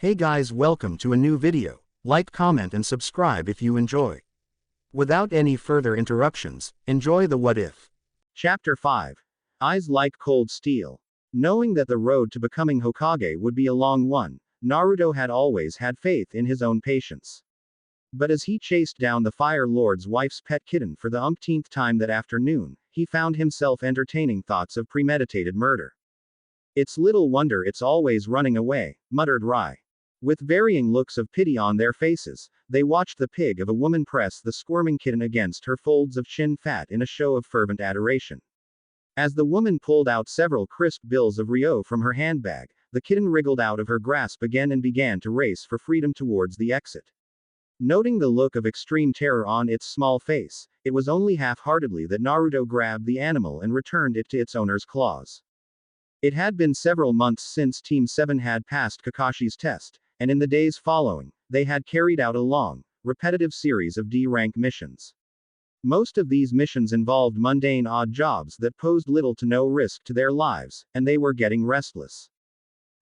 Hey guys, welcome to a new video. Like, comment and subscribe if you enjoy. Without any further interruptions, enjoy the what if. Chapter 5. Eyes Like Cold Steel. Knowing that the road to becoming Hokage would be a long one, Naruto had always had faith in his own patience. But as he chased down the Fire Lord's wife's pet kitten for the umpteenth time that afternoon, he found himself entertaining thoughts of premeditated murder. It's little wonder it's always running away, muttered Rai. With varying looks of pity on their faces, they watched the pig of a woman press the squirming kitten against her folds of chin fat in a show of fervent adoration. As the woman pulled out several crisp bills of Rio from her handbag, the kitten wriggled out of her grasp again and began to race for freedom towards the exit. Noting the look of extreme terror on its small face, it was only half-heartedly that Naruto grabbed the animal and returned it to its owner's claws. It had been several months since Team 7 had passed Kakashi's test, and in the days following, they had carried out a long, repetitive series of D-rank missions. Most of these missions involved mundane odd jobs that posed little to no risk to their lives, and they were getting restless.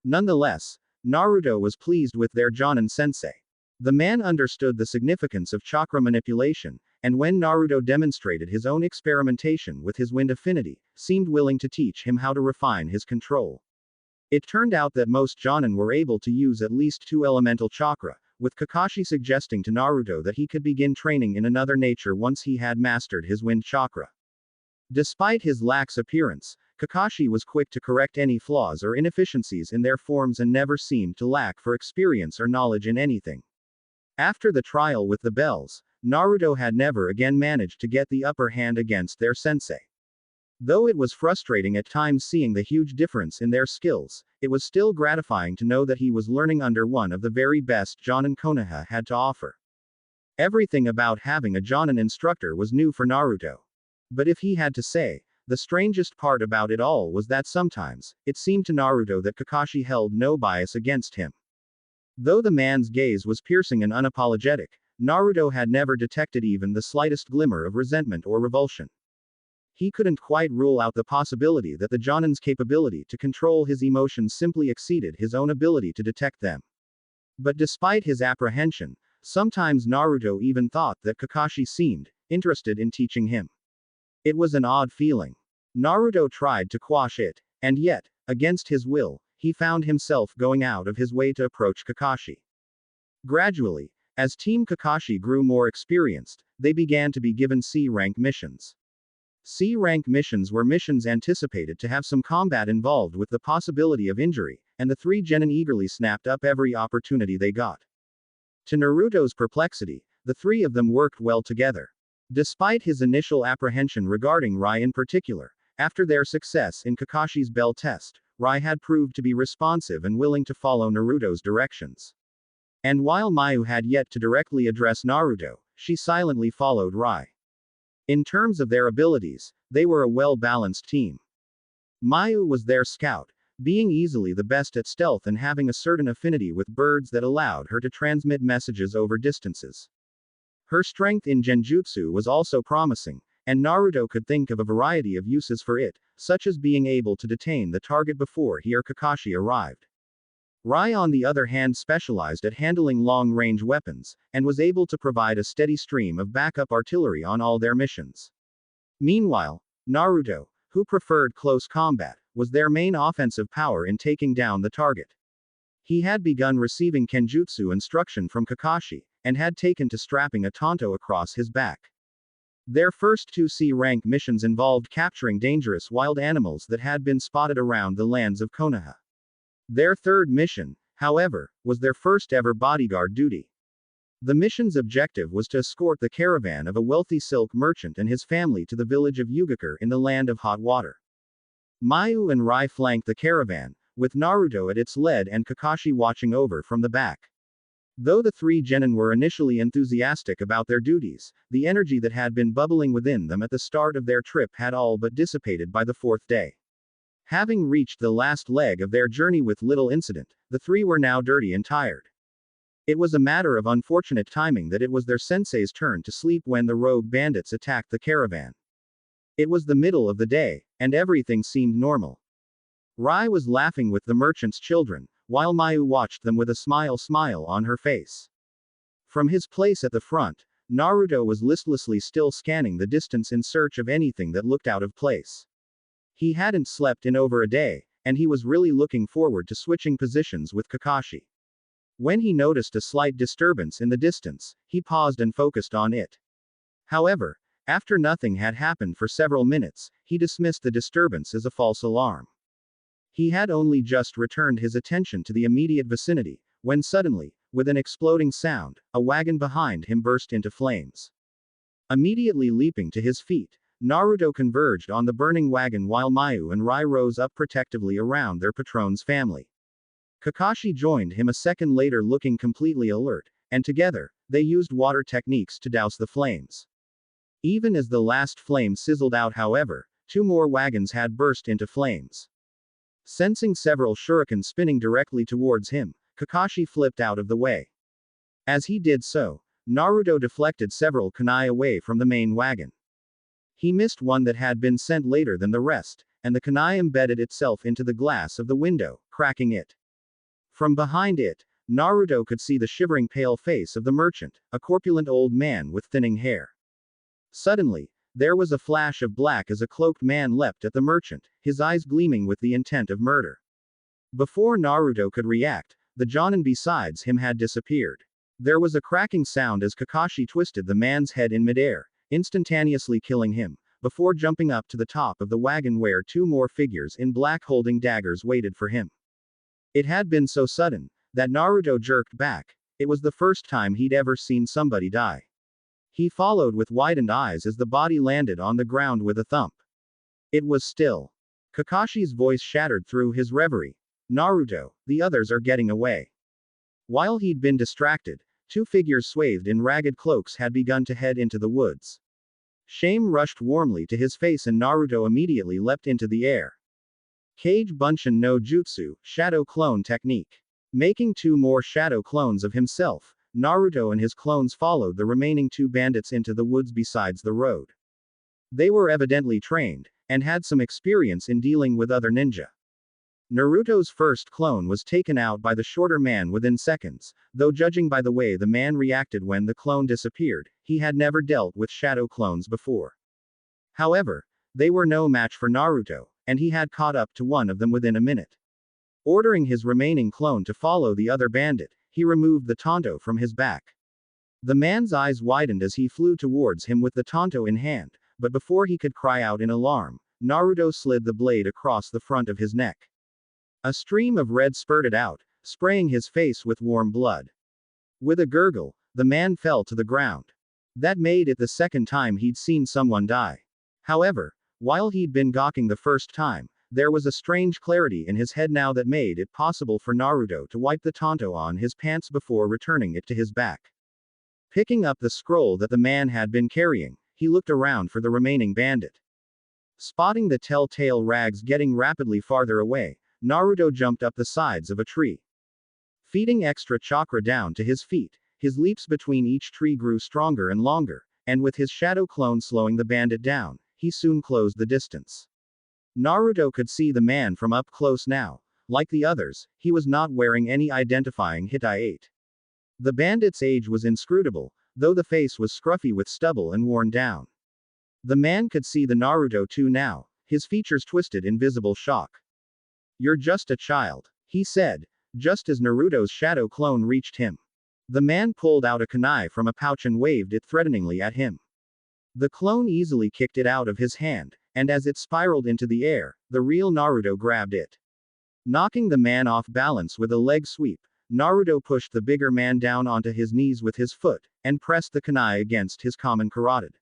Nonetheless, Naruto was pleased with their Jonin sensei. The man understood the significance of chakra manipulation, and when Naruto demonstrated his own experimentation with his wind affinity, seemed willing to teach him how to refine his control. It turned out that most Jonin were able to use at least 2 elemental chakra, with Kakashi suggesting to Naruto that he could begin training in another nature once he had mastered his wind chakra. Despite his lax appearance, Kakashi was quick to correct any flaws or inefficiencies in their forms and never seemed to lack for experience or knowledge in anything. After the trial with the bells, Naruto had never again managed to get the upper hand against their sensei. Though it was frustrating at times seeing the huge difference in their skills, it was still gratifying to know that he was learning under one of the very best Jonin Konoha had to offer. Everything about having a Jonin instructor was new for Naruto. But if he had to say, the strangest part about it all was that sometimes, it seemed to Naruto that Kakashi held no bias against him. Though the man's gaze was piercing and unapologetic, Naruto had never detected even the slightest glimmer of resentment or revulsion. He couldn't quite rule out the possibility that the Jonin's capability to control his emotions simply exceeded his own ability to detect them. But despite his apprehension, sometimes Naruto even thought that Kakashi seemed interested in teaching him. It was an odd feeling. Naruto tried to quash it, and yet, against his will, he found himself going out of his way to approach Kakashi. Gradually, as Team Kakashi grew more experienced, they began to be given C-rank missions. C-rank missions were missions anticipated to have some combat involved with the possibility of injury, and the 3 genin eagerly snapped up every opportunity they got. To Naruto's perplexity, the 3 of them worked well together. Despite his initial apprehension regarding Rai in particular, after their success in Kakashi's bell test, Rai had proved to be responsive and willing to follow Naruto's directions. And while Mayu had yet to directly address Naruto, she silently followed Rai. In terms of their abilities, they were a well-balanced team. Mayu was their scout, being easily the best at stealth and having a certain affinity with birds that allowed her to transmit messages over distances. Her strength in genjutsu was also promising, and Naruto could think of a variety of uses for it, such as being able to detain the target before he or Kakashi arrived. Rai on the other hand specialized at handling long-range weapons, and was able to provide a steady stream of backup artillery on all their missions. Meanwhile, Naruto, who preferred close combat, was their main offensive power in taking down the target. He had begun receiving kenjutsu instruction from Kakashi, and had taken to strapping a tanto across his back. Their first 2 C-rank missions involved capturing dangerous wild animals that had been spotted around the lands of Konoha. Their third mission, however, was their first ever bodyguard duty. The mission's objective was to escort the caravan of a wealthy silk merchant and his family to the village of Yugakure in the land of hot water. Mayu and Rai flanked the caravan, with Naruto at its lead and Kakashi watching over from the back. Though the 3 genin were initially enthusiastic about their duties, the energy that had been bubbling within them at the start of their trip had all but dissipated by the 4th day. Having reached the last leg of their journey with little incident, the 3 were now dirty and tired. It was a matter of unfortunate timing that it was their sensei's turn to sleep when the rogue bandits attacked the caravan. It was the middle of the day, and everything seemed normal. Rai was laughing with the merchant's children, while Mayu watched them with a smile on her face. From his place at the front, Naruto was listlessly still scanning the distance in search of anything that looked out of place. He hadn't slept in over a day, and he was really looking forward to switching positions with Kakashi. When he noticed a slight disturbance in the distance, he paused and focused on it. However, after nothing had happened for several minutes, he dismissed the disturbance as a false alarm. He had only just returned his attention to the immediate vicinity, when suddenly, with an exploding sound, a wagon behind him burst into flames. Immediately leaping to his feet, Naruto converged on the burning wagon while Mayu and Rai rose up protectively around their patron's family. Kakashi joined him a second later looking completely alert, and together, they used water techniques to douse the flames. Even as the last flame sizzled out, however, 2 more wagons had burst into flames. Sensing several shurikens spinning directly towards him, Kakashi flipped out of the way. As he did so, Naruto deflected several kunai away from the main wagon. He missed one that had been sent later than the rest, and the kunai embedded itself into the glass of the window, cracking it. From behind it, Naruto could see the shivering pale face of the merchant, a corpulent old man with thinning hair. Suddenly, there was a flash of black as a cloaked man leapt at the merchant, his eyes gleaming with the intent of murder. Before Naruto could react, the Jonin beside him had disappeared. There was a cracking sound as Kakashi twisted the man's head in midair, instantaneously killing him, before jumping up to the top of the wagon where 2 more figures in black holding daggers waited for him. It had been so sudden, that Naruto jerked back. It was the first time he'd ever seen somebody die. He followed with widened eyes as the body landed on the ground with a thump. It was still. Kakashi's voice shattered through his reverie. Naruto, the others are getting away. While he'd been distracted, 2 figures swathed in ragged cloaks had begun to head into the woods. Shame rushed warmly to his face and Naruto immediately leapt into the air. Kage Bunshin no Jutsu, Shadow Clone Technique. Making 2 more shadow clones of himself, Naruto and his clones followed the remaining 2 bandits into the woods besides the road. They were evidently trained, and had some experience in dealing with other ninja. Naruto's first clone was taken out by the shorter man within seconds, though judging by the way the man reacted when the clone disappeared, he had never dealt with shadow clones before. However, they were no match for Naruto, and he had caught up to one of them within a minute. Ordering his remaining clone to follow the other bandit, he removed the tanto from his back. The man's eyes widened as he flew towards him with the tanto in hand, but before he could cry out in alarm, Naruto slid the blade across the front of his neck. A stream of red spurted out, spraying his face with warm blood. With a gurgle, the man fell to the ground. That made it the second time he'd seen someone die. However, while he'd been gawking the first time, there was a strange clarity in his head now that made it possible for Naruto to wipe the tanto on his pants before returning it to his back. Picking up the scroll that the man had been carrying, he looked around for the remaining bandit. Spotting the telltale rags getting rapidly farther away, Naruto jumped up the sides of a tree. Feeding extra chakra down to his feet, his leaps between each tree grew stronger and longer, and with his shadow clone slowing the bandit down, he soon closed the distance. Naruto could see the man from up close now. Like the others, he was not wearing any identifying Hitai-8. The bandit's age was inscrutable, though the face was scruffy with stubble and worn down. The man could see the Naruto too now, his features twisted in visible shock. "You're just a child," he said, just as Naruto's shadow clone reached him. The man pulled out a kunai from a pouch and waved it threateningly at him. The clone easily kicked it out of his hand, and as it spiraled into the air, the real Naruto grabbed it. Knocking the man off balance with a leg sweep, Naruto pushed the bigger man down onto his knees with his foot, and pressed the kunai against his common carotid.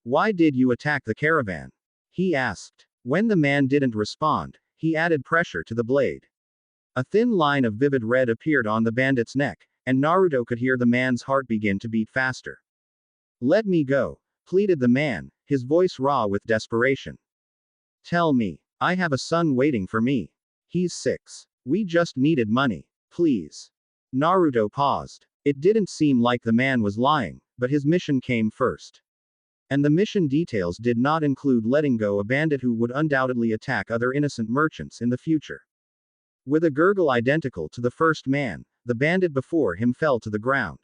"Why did you attack the caravan?" he asked. When the man didn't respond, he added pressure to the blade. A thin line of vivid red appeared on the bandit's neck, and Naruto could hear the man's heart begin to beat faster. "Let me go," pleaded the man, his voice raw with desperation. "Tell me. I have a son waiting for me. He's 6. We just needed money. Please." Naruto paused. It didn't seem like the man was lying, but his mission came first. And the mission details did not include letting go a bandit who would undoubtedly attack other innocent merchants in the future. With a gurgle identical to the first man, the bandit before him fell to the ground.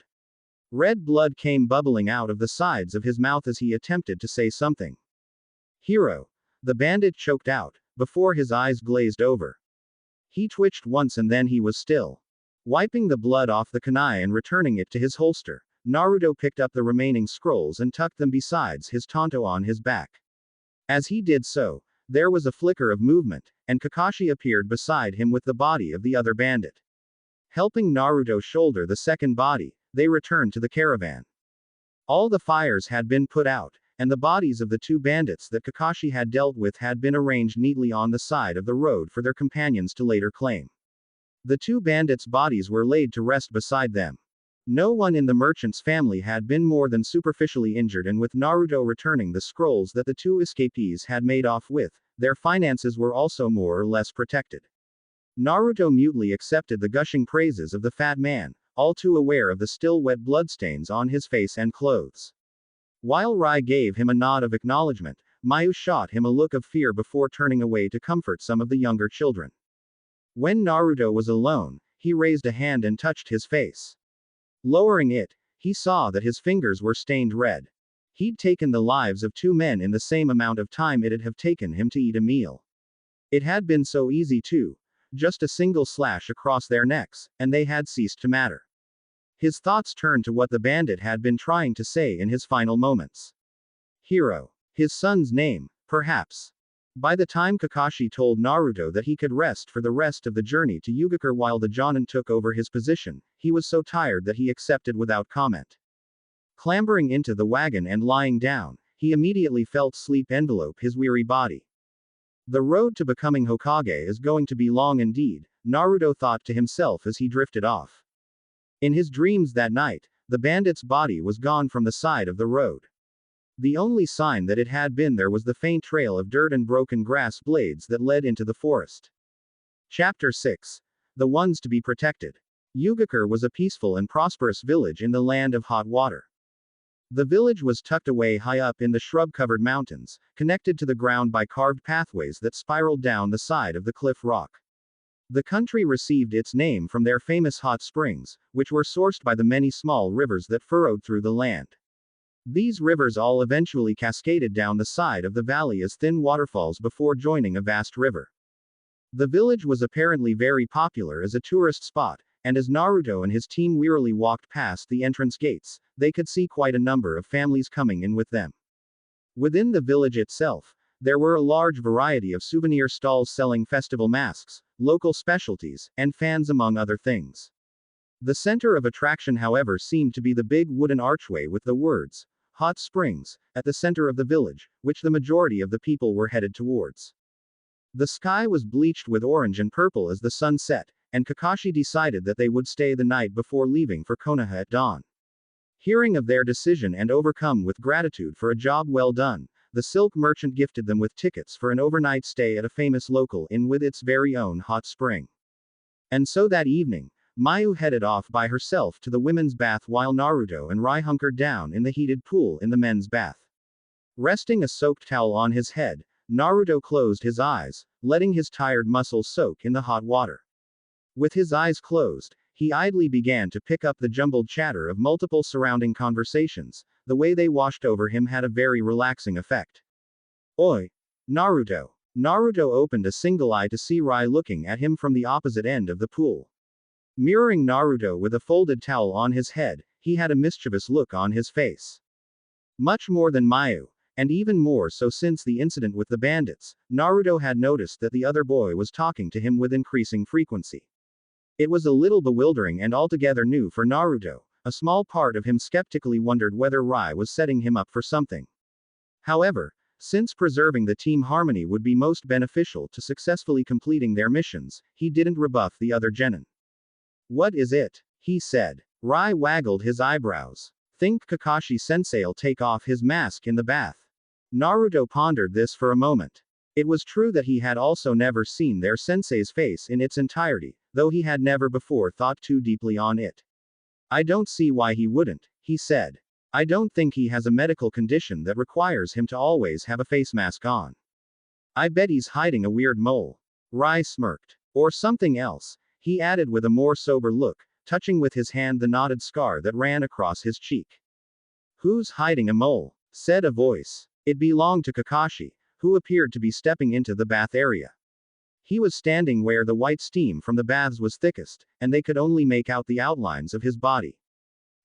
Red blood came bubbling out of the sides of his mouth as he attempted to say something. Hero. The bandit choked out, before his eyes glazed over. He twitched once and then he was still. Wiping the blood off the kunai and returning it to his holster, Naruto picked up the remaining scrolls and tucked them beside his tanto on his back. As he did so, there was a flicker of movement, and Kakashi appeared beside him with the body of the other bandit. Helping Naruto shoulder the second body, they returned to the caravan. All the fires had been put out, and the bodies of the two bandits that Kakashi had dealt with had been arranged neatly on the side of the road for their companions to later claim. The two bandits' bodies were laid to rest beside them. No one in the merchant's family had been more than superficially injured, and with Naruto returning the scrolls that the two escapees had made off with, their finances were also more or less protected. Naruto mutely accepted the gushing praises of the fat man, all too aware of the still wet bloodstains on his face and clothes. While Rai gave him a nod of acknowledgement, Mayu shot him a look of fear before turning away to comfort some of the younger children. When Naruto was alone, he raised a hand and touched his face. Lowering it, he saw that his fingers were stained red. He'd taken the lives of two men in the same amount of time it'd have taken him to eat a meal. It had been so easy too. Just a single slash across their necks, and they had ceased to matter. His thoughts turned to what the bandit had been trying to say in his final moments. Hero. His son's name, perhaps. By the time Kakashi told Naruto that he could rest for the rest of the journey to Yugakure while the Jonin took over his position, he was so tired that he accepted without comment. Clambering into the wagon and lying down, he immediately felt sleep envelope his weary body. The road to becoming Hokage is going to be long indeed, Naruto thought to himself as he drifted off. In his dreams that night, the bandit's body was gone from the side of the road. The only sign that it had been there was the faint trail of dirt and broken grass blades that led into the forest. Chapter 6. The Ones to be Protected. Yugakure was a peaceful and prosperous village in the land of hot water. The village was tucked away high up in the shrub-covered mountains, connected to the ground by carved pathways that spiraled down the side of the cliff rock. The country received its name from their famous hot springs, which were sourced by the many small rivers that furrowed through the land. These rivers all eventually cascaded down the side of the valley as thin waterfalls before joining a vast river. The village was apparently very popular as a tourist spot, and as Naruto and his team wearily walked past the entrance gates, they could see quite a number of families coming in with them. Within the village itself, there were a large variety of souvenir stalls selling festival masks, local specialties, and fans among other things. The center of attraction, however, seemed to be the big wooden archway with the words, Hot Springs, at the center of the village, which the majority of the people were headed towards. The sky was bleached with orange and purple as the sun set, and Kakashi decided that they would stay the night before leaving for Konoha at dawn. Hearing of their decision and overcome with gratitude for a job well done, the silk merchant gifted them with tickets for an overnight stay at a famous local inn with its very own hot spring. And so that evening, Mayu headed off by herself to the women's bath while Naruto and Rai hunkered down in the heated pool in the men's bath. Resting a soaked towel on his head, Naruto closed his eyes, letting his tired muscles soak in the hot water. With his eyes closed, he idly began to pick up the jumbled chatter of multiple surrounding conversations. The way they washed over him had a very relaxing effect. Oi! Naruto! Naruto opened a single eye to see Rai looking at him from the opposite end of the pool. Mirroring Naruto with a folded towel on his head, he had a mischievous look on his face. Much more than Mayu, and even more so since the incident with the bandits, Naruto had noticed that the other boy was talking to him with increasing frequency. It was a little bewildering and altogether new for Naruto. A small part of him skeptically wondered whether Rai was setting him up for something. However, since preserving the team harmony would be most beneficial to successfully completing their missions, he didn't rebuff the other genin. What is it? He said. Rai waggled his eyebrows. Think Kakashi-sensei'll take off his mask in the bath. Naruto pondered this for a moment. It was true that he had also never seen their sensei's face in its entirety, though he had never before thought too deeply on it. I don't see why he wouldn't, he said. I don't think he has a medical condition that requires him to always have a face mask on. I bet he's hiding a weird mole. Rai smirked. Or something else, he added with a more sober look, touching with his hand the knotted scar that ran across his cheek. Who's hiding a mole? Said a voice. It belonged to Kakashi, who appeared to be stepping into the bath area. He was standing where the white steam from the baths was thickest, and they could only make out the outlines of his body.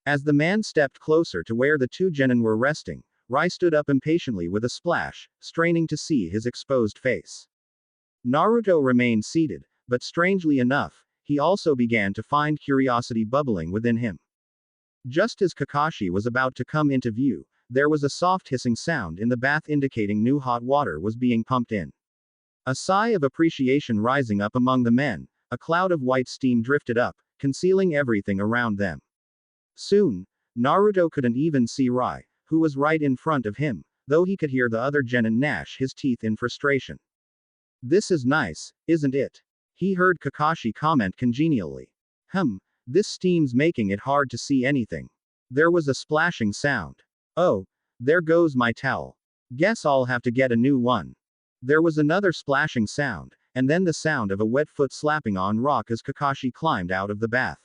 As the man stepped closer to where the two genin were resting, Rai stood up impatiently with a splash, straining to see his exposed face. Naruto remained seated, but strangely enough, he also began to find curiosity bubbling within him. Just as Kakashi was about to come into view, there was a soft hissing sound in the bath indicating new hot water was being pumped in. A sigh of appreciation rising up among the men, a cloud of white steam drifted up, concealing everything around them. Soon, Naruto couldn't even see Rai, who was right in front of him, though he could hear the other genin gnash his teeth in frustration. This is nice, isn't it? He heard Kakashi comment congenially. This steam's making it hard to see anything. There was a splashing sound. Oh, there goes my towel. Guess I'll have to get a new one. There was another splashing sound, and then the sound of a wet foot slapping on rock as Kakashi climbed out of the bath.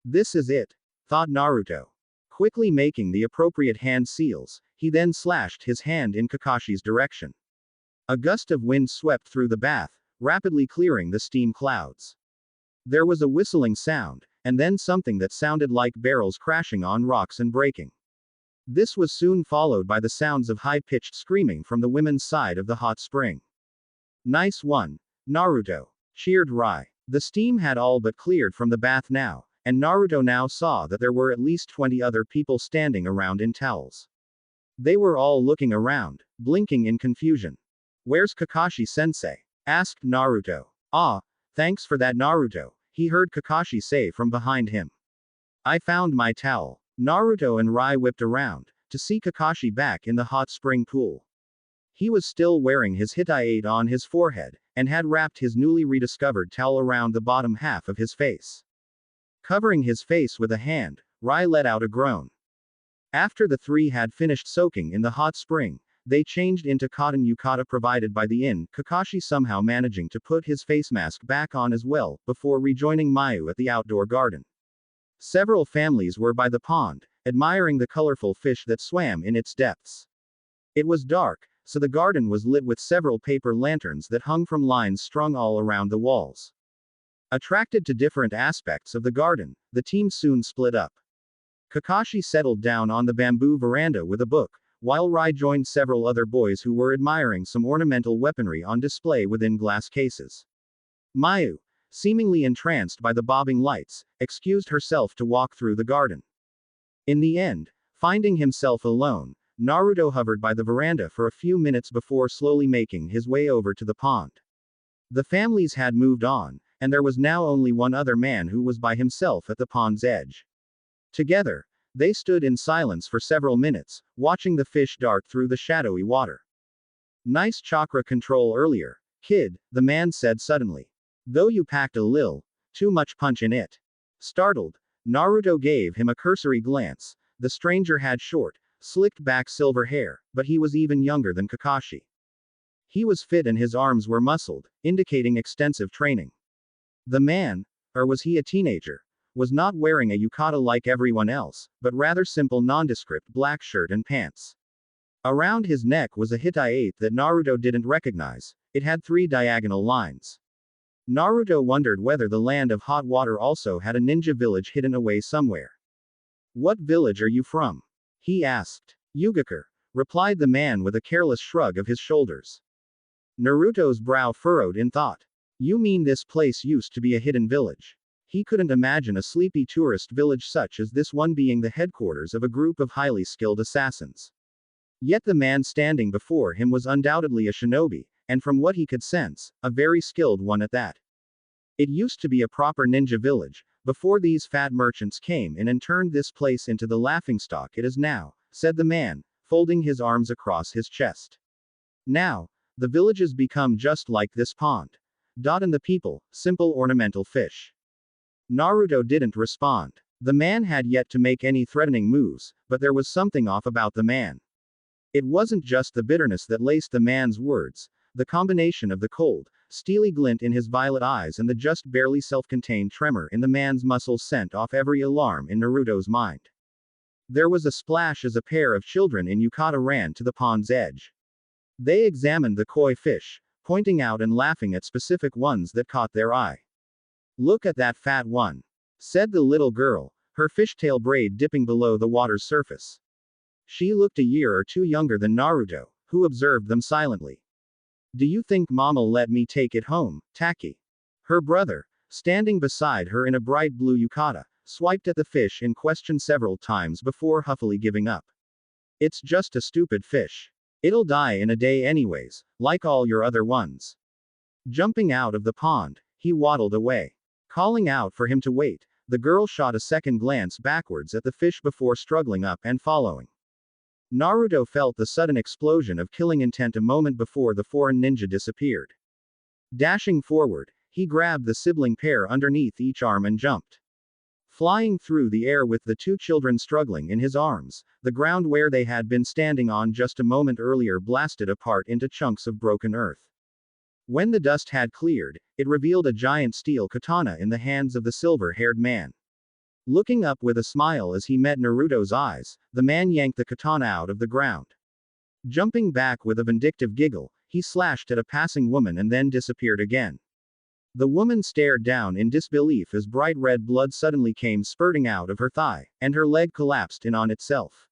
This is it, thought Naruto. Quickly making the appropriate hand seals, he then slashed his hand in Kakashi's direction. A gust of wind swept through the bath, rapidly clearing the steam clouds. There was a whistling sound, and then something that sounded like barrels crashing on rocks and breaking. This was soon followed by the sounds of high-pitched screaming from the women's side of the hot spring. Nice one, Naruto, cheered Rai. The steam had all but cleared from the bath now, and Naruto now saw that there were at least 20 other people standing around in towels. They were all looking around, blinking in confusion. Where's Kakashi-sensei? Asked Naruto. Ah, thanks for that, Naruto, he heard Kakashi say from behind him. I found my towel. Naruto and Rai whipped around, to see Kakashi back in the hot spring pool. He was still wearing his hitai on his forehead, and had wrapped his newly rediscovered towel around the bottom half of his face. Covering his face with a hand, Rai let out a groan. After the three had finished soaking in the hot spring, they changed into cotton yukata provided by the inn, Kakashi somehow managing to put his face mask back on as well, before rejoining Mayu at the outdoor garden. Several families were by the pond, admiring the colorful fish that swam in its depths. It was dark, so the garden was lit with several paper lanterns that hung from lines strung all around the walls. Attracted to different aspects of the garden, the team soon split up. Kakashi settled down on the bamboo veranda with a book, while Rai joined several other boys who were admiring some ornamental weaponry on display within glass cases. Mayu, seemingly entranced by the bobbing lights, excused herself to walk through the garden. In the end, finding himself alone, Naruto hovered by the veranda for a few minutes before slowly making his way over to the pond. The families had moved on, and there was now only one other man who was by himself at the pond's edge. Together, they stood in silence for several minutes, watching the fish dart through the shadowy water. Nice chakra control earlier, kid, the man said suddenly. Though you packed a lil, too much punch in it. Startled, Naruto gave him a cursory glance. The stranger had short, slicked back silver hair, but he was even younger than Kakashi. He was fit and his arms were muscled, indicating extensive training. The man, or was he a teenager, was not wearing a yukata like everyone else, but rather simple nondescript black shirt and pants. Around his neck was a hitai that Naruto didn't recognize. It had 3 diagonal lines. Naruto wondered whether the land of hot water also had a ninja village hidden away somewhere. What village are you from? He asked. Yugakure, replied the man with a careless shrug of his shoulders. Naruto's brow furrowed in thought. You mean this place used to be a hidden village? He couldn't imagine a sleepy tourist village such as this one being the headquarters of a group of highly skilled assassins. Yet the man standing before him was undoubtedly a shinobi, and from what he could sense, a very skilled one at that. It used to be a proper ninja village, before these fat merchants came in and turned this place into the laughingstock it is now, said the man, folding his arms across his chest. Now, the villages become just like this pond. And the people, simple ornamental fish. Naruto didn't respond. The man had yet to make any threatening moves, but there was something off about the man. It wasn't just the bitterness that laced the man's words, the combination of the cold, steely glint in his violet eyes and the just barely self-contained tremor in the man's muscles sent off every alarm in Naruto's mind. There was a splash as a pair of children in yukata ran to the pond's edge. They examined the koi fish, pointing out and laughing at specific ones that caught their eye. "Look at that fat one," said the little girl, her fishtail braid dipping below the water's surface. She looked a year or two younger than Naruto, who observed them silently. "Do you think Moma'll let me take it home, Taki?" Her brother, standing beside her in a bright blue yukata, swiped at the fish in question several times before huffily giving up. "It's just a stupid fish. It'll die in a day anyways, like all your other ones." Jumping out of the pond, he waddled away. Calling out for him to wait, the girl shot a second glance backwards at the fish before struggling up and following. Naruto felt the sudden explosion of killing intent a moment before the foreign ninja disappeared. Dashing forward, he grabbed the sibling pair underneath each arm and jumped. Flying through the air with the two children struggling in his arms, the ground where they had been standing on just a moment earlier blasted apart into chunks of broken earth. When the dust had cleared, it revealed a giant steel katana in the hands of the silver-haired man. Looking up with a smile as he met Naruto's eyes, the man yanked the katana out of the ground. Jumping back with a vindictive giggle, he slashed at a passing woman and then disappeared again. The woman stared down in disbelief as bright red blood suddenly came spurting out of her thigh, and her leg collapsed in on itself.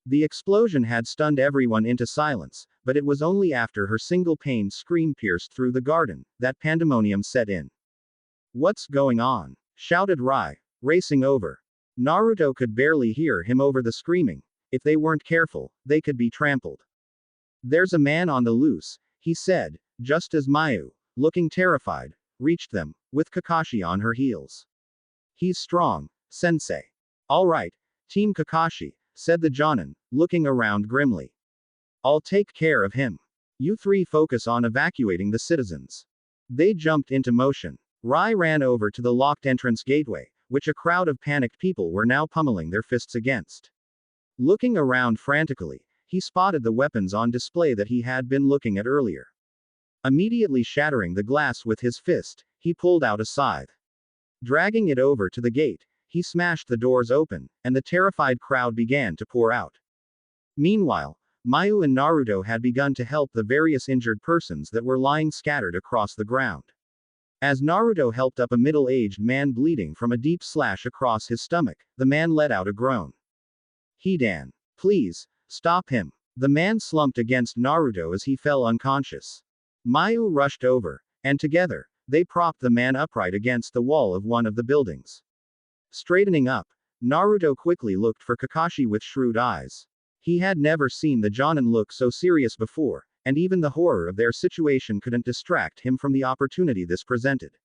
The explosion had stunned everyone into silence, but it was only after her single-pained scream pierced through the garden that pandemonium set in. "What's going on?" shouted Rai, racing over. Naruto could barely hear him over the screaming. If they weren't careful, they could be trampled. "There's a man on the loose," he said, just as Mayu, looking terrified, reached them, with Kakashi on her heels. "He's strong, sensei." "All right, Team Kakashi," said the Jonin, looking around grimly. "I'll take care of him. You three focus on evacuating the citizens." They jumped into motion. Rai ran over to the locked entrance gateway, which a crowd of panicked people were now pummeling their fists against. Looking around frantically, he spotted the weapons on display that he had been looking at earlier. Immediately shattering the glass with his fist, he pulled out a scythe. Dragging it over to the gate, he smashed the doors open, and the terrified crowd began to pour out. Meanwhile, Mayu and Naruto had begun to help the various injured persons that were lying scattered across the ground. As Naruto helped up a middle-aged man bleeding from a deep slash across his stomach, the man let out a groan. "Hidan, please, stop him." The man slumped against Naruto as he fell unconscious. Mayu rushed over, and together, they propped the man upright against the wall of one of the buildings. Straightening up, Naruto quickly looked for Kakashi with shrewd eyes. He had never seen the Jonin look so serious before, and even the horror of their situation couldn't distract him from the opportunity this presented.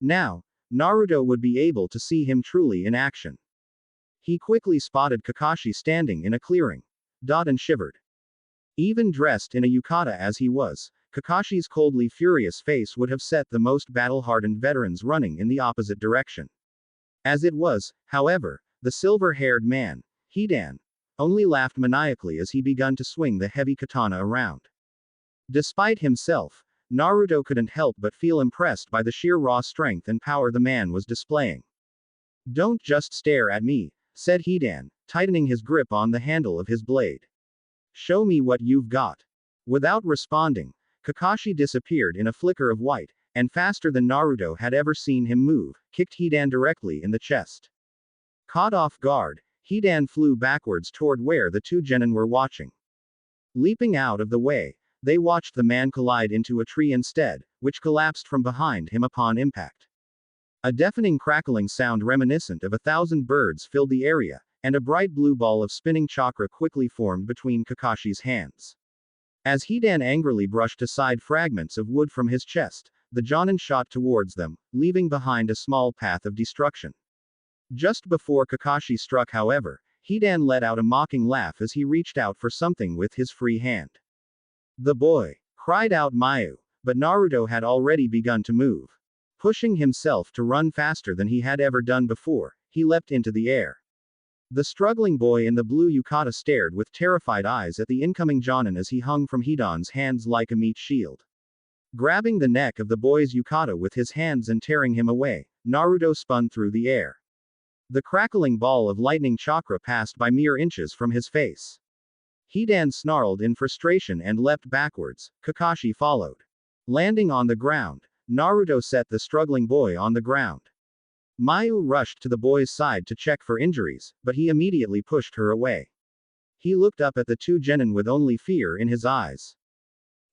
Now, Naruto would be able to see him truly in action. He quickly spotted Kakashi standing in a clearing. And shivered. Even dressed in a yukata as he was, Kakashi's coldly furious face would have set the most battle-hardened veterans running in the opposite direction. As it was, however, the silver-haired man, Hidan, only laughed maniacally as he began to swing the heavy katana around. Despite himself, Naruto couldn't help but feel impressed by the sheer raw strength and power the man was displaying. "Don't just stare at me," said Hidan, tightening his grip on the handle of his blade. "Show me what you've got." Without responding, Kakashi disappeared in a flicker of white, and faster than Naruto had ever seen him move, kicked Hidan directly in the chest. Caught off guard, Hidan flew backwards toward where the two genin were watching. Leaping out of the way, they watched the man collide into a tree instead, which collapsed from behind him upon impact. A deafening crackling sound reminiscent of 1,000 birds filled the area, and a bright blue ball of spinning chakra quickly formed between Kakashi's hands. As Hidan angrily brushed aside fragments of wood from his chest, the Jonin shot towards them, leaving behind a small path of destruction. Just before Kakashi struck, however, Hidan let out a mocking laugh as he reached out for something with his free hand. "The boy!" cried out Mayu, but Naruto had already begun to move. Pushing himself to run faster than he had ever done before, he leapt into the air. The struggling boy in the blue yukata stared with terrified eyes at the incoming Jonin as he hung from Hidan's hands like a meat shield. Grabbing the neck of the boy's yukata with his hands and tearing him away, Naruto spun through the air. The crackling ball of lightning chakra passed by mere inches from his face. Hidan snarled in frustration and leapt backwards. Kakashi followed. Landing on the ground, Naruto set the struggling boy on the ground. Mayu rushed to the boy's side to check for injuries, but he immediately pushed her away. He looked up at the two genin with only fear in his eyes.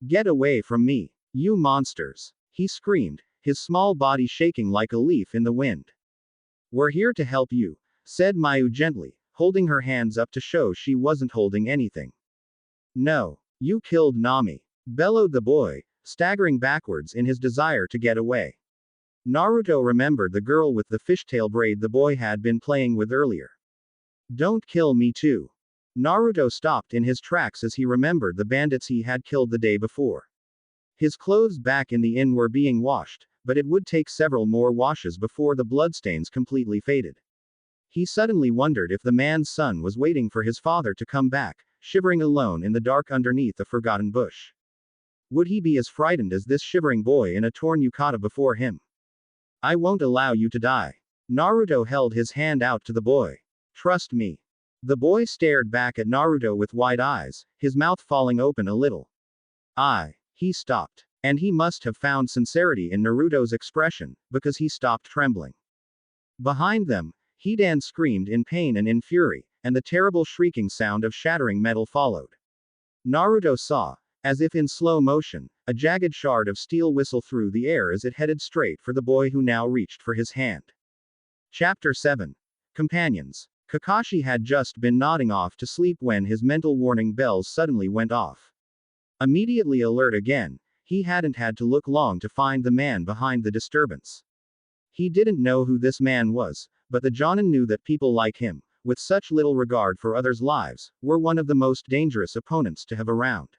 "Get away from me, you monsters!" he screamed, his small body shaking like a leaf in the wind. "We're here to help you," said Mayu gently, holding her hands up to show she wasn't holding anything. "No, you killed Nami," bellowed the boy, staggering backwards in his desire to get away. Naruto remembered the girl with the fishtail braid the boy had been playing with earlier. "Don't kill me too." Naruto stopped in his tracks as he remembered the bandits he had killed the day before. His clothes back in the inn were being washed, but it would take several more washes before the bloodstains completely faded. He suddenly wondered if the man's son was waiting for his father to come back, shivering alone in the dark underneath a forgotten bush. Would he be as frightened as this shivering boy in a torn yukata before him? "I won't allow you to die." Naruto held his hand out to the boy. "Trust me." The boy stared back at Naruto with wide eyes, his mouth falling open a little. He stopped. And he must have found sincerity in Naruto's expression, because he stopped trembling. Behind them, Hidan screamed in pain and in fury, and the terrible shrieking sound of shattering metal followed. Naruto saw, as if in slow motion, a jagged shard of steel whistle through the air as it headed straight for the boy who now reached for his hand. Chapter 7. Companions. Kakashi had just been nodding off to sleep when his mental warning bells suddenly went off. Immediately alert again, he hadn't had to look long to find the man behind the disturbance. He didn't know who this man was, but the Jonin knew that people like him, with such little regard for others' lives, were one of the most dangerous opponents to have around.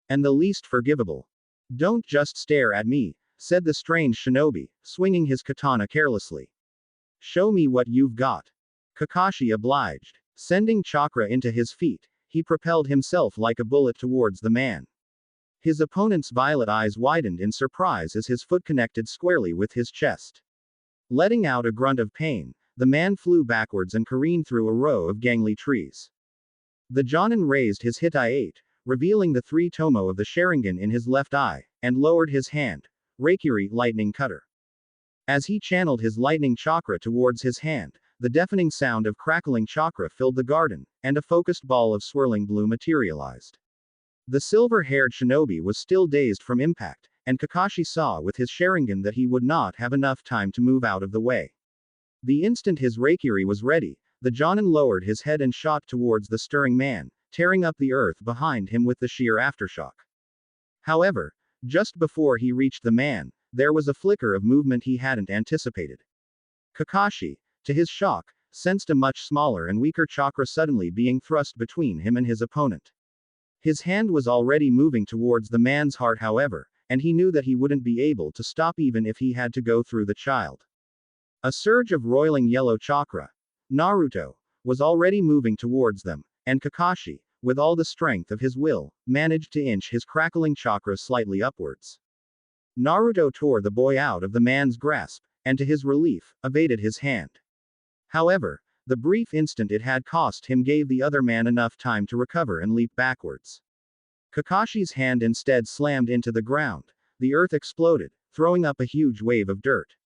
And the least forgivable. "Don't just stare at me," said the strange shinobi, swinging his katana carelessly. "Show me what you've got." Kakashi obliged. Sending chakra into his feet, he propelled himself like a bullet towards the man. His opponent's violet eyes widened in surprise as his foot connected squarely with his chest. Letting out a grunt of pain, the man flew backwards and careened through a row of gangly trees. The Jonin raised his Hitai-8, revealing the 3 tomo of the Sharingan in his left eye, and lowered his hand, Reikiri lightning cutter. As he channeled his lightning chakra towards his hand, the deafening sound of crackling chakra filled the garden, and a focused ball of swirling blue materialized. The silver-haired shinobi was still dazed from impact, and Kakashi saw with his Sharingan that he would not have enough time to move out of the way. The instant his Reikiri was ready, the Jonin lowered his head and shot towards the stirring man, tearing up the earth behind him with the sheer aftershock. However, just before he reached the man, there was a flicker of movement he hadn't anticipated. Kakashi, to his shock, sensed a much smaller and weaker chakra suddenly being thrust between him and his opponent. His hand was already moving towards the man's heart, however, and he knew that he wouldn't be able to stop even if he had to go through the child. A surge of roiling yellow chakra, Naruto, was already moving towards them, and Kakashi, with all the strength of his will, managed to inch his crackling chakra slightly upwards. Naruto tore the boy out of the man's grasp, and to his relief, evaded his hand. However, the brief instant it had cost him gave the other man enough time to recover and leap backwards. Kakashi's hand instead slammed into the ground. The earth exploded, throwing up a huge wave of dirt.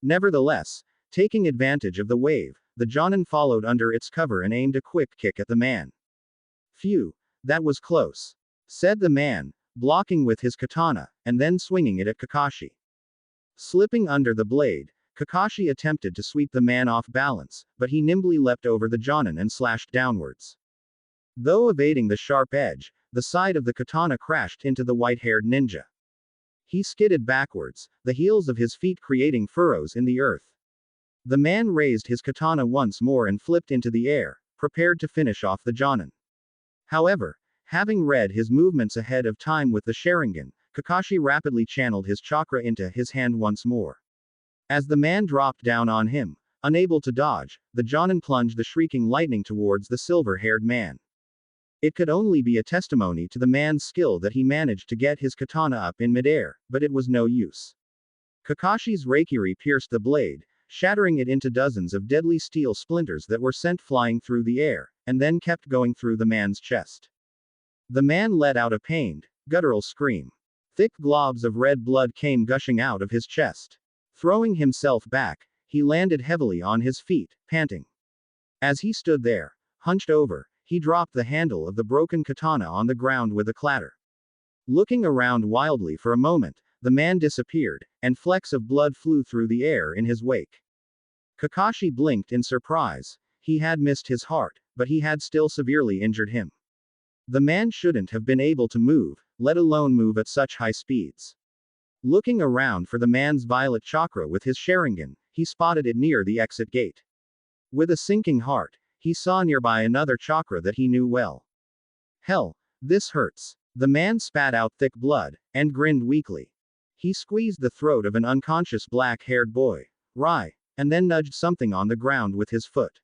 Nevertheless, taking advantage of the wave, the Jonin followed under its cover and aimed a quick kick at the man. "Phew, that was close," said the man, blocking with his katana, and then swinging it at Kakashi. Slipping under the blade, Kakashi attempted to sweep the man off balance, but he nimbly leapt over the Jonin and slashed downwards. Though evading the sharp edge, the side of the katana crashed into the white-haired ninja. He skidded backwards, the heels of his feet creating furrows in the earth. The man raised his katana once more and flipped into the air, prepared to finish off the Jonin. However, having read his movements ahead of time with the Sharingan, Kakashi rapidly channeled his chakra into his hand once more. As the man dropped down on him, unable to dodge, the Jonin plunged the shrieking lightning towards the silver-haired man. It could only be a testimony to the man's skill that he managed to get his katana up in midair, but it was no use. Kakashi's raikiri pierced the blade, shattering it into dozens of deadly steel splinters that were sent flying through the air, and then kept going through the man's chest. The man let out a pained, guttural scream. Thick globs of red blood came gushing out of his chest. Throwing himself back, he landed heavily on his feet, panting. As he stood there, hunched over, he dropped the handle of the broken katana on the ground with a clatter. Looking around wildly for a moment, the man disappeared, and flecks of blood flew through the air in his wake. Kakashi blinked in surprise. He had missed his heart, but he had still severely injured him. The man shouldn't have been able to move, let alone move at such high speeds. Looking around for the man's violet chakra with his Sharingan, he spotted it near the exit gate. With a sinking heart, he saw nearby another chakra that he knew well. Hell, this hurts. The man spat out thick blood, and grinned weakly. He squeezed the throat of an unconscious black-haired boy, Rai, and then nudged something on the ground with his foot.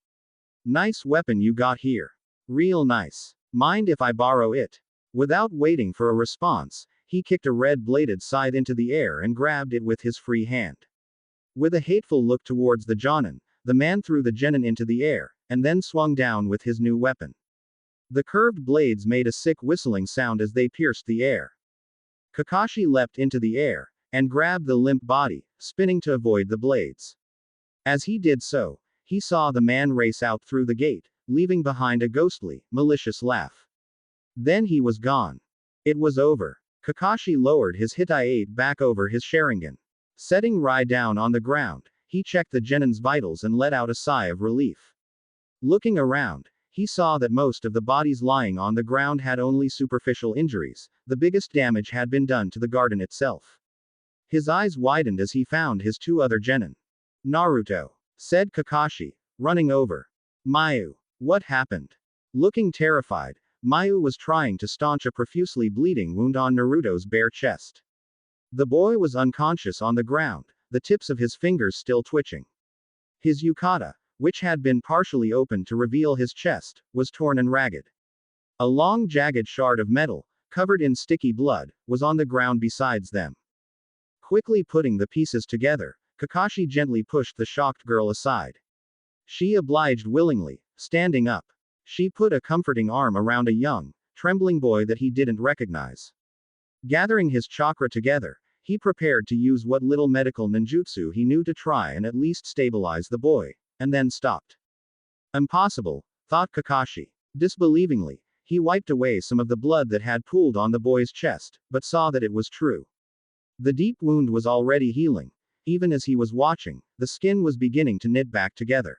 Nice weapon you got here. Real nice. Mind if I borrow it? Without waiting for a response, he kicked a red-bladed scythe into the air and grabbed it with his free hand. With a hateful look towards the Jonin, the man threw the genin into the air, and then swung down with his new weapon. The curved blades made a sick whistling sound as they pierced the air. Kakashi leapt into the air, and grabbed the limp body, spinning to avoid the blades. As he did so, he saw the man race out through the gate, leaving behind a ghostly, malicious laugh. Then he was gone. It was over. Kakashi lowered his Hitai-8 back over his Sharingan. Setting Rai down on the ground, he checked the genin's vitals and let out a sigh of relief. Looking around, he saw that most of the bodies lying on the ground had only superficial injuries. The biggest damage had been done to the garden itself. His eyes widened as he found his two other genin. Naruto, said Kakashi, running over. Mayu, what happened? Looking terrified, Mayu was trying to staunch a profusely bleeding wound on Naruto's bare chest. The boy was unconscious on the ground, the tips of his fingers still twitching. His yukata, which had been partially opened to reveal his chest, was torn and ragged. A long jagged shard of metal, covered in sticky blood, was on the ground besides them. Quickly putting the pieces together, Kakashi gently pushed the shocked girl aside. She obliged willingly, standing up. She put a comforting arm around a young, trembling boy that he didn't recognize. Gathering his chakra together, he prepared to use what little medical ninjutsu he knew to try and at least stabilize the boy, and then stopped. Impossible, thought Kakashi. Disbelievingly, he wiped away some of the blood that had pooled on the boy's chest, but saw that it was true. The deep wound was already healing. Even as he was watching, the skin was beginning to knit back together.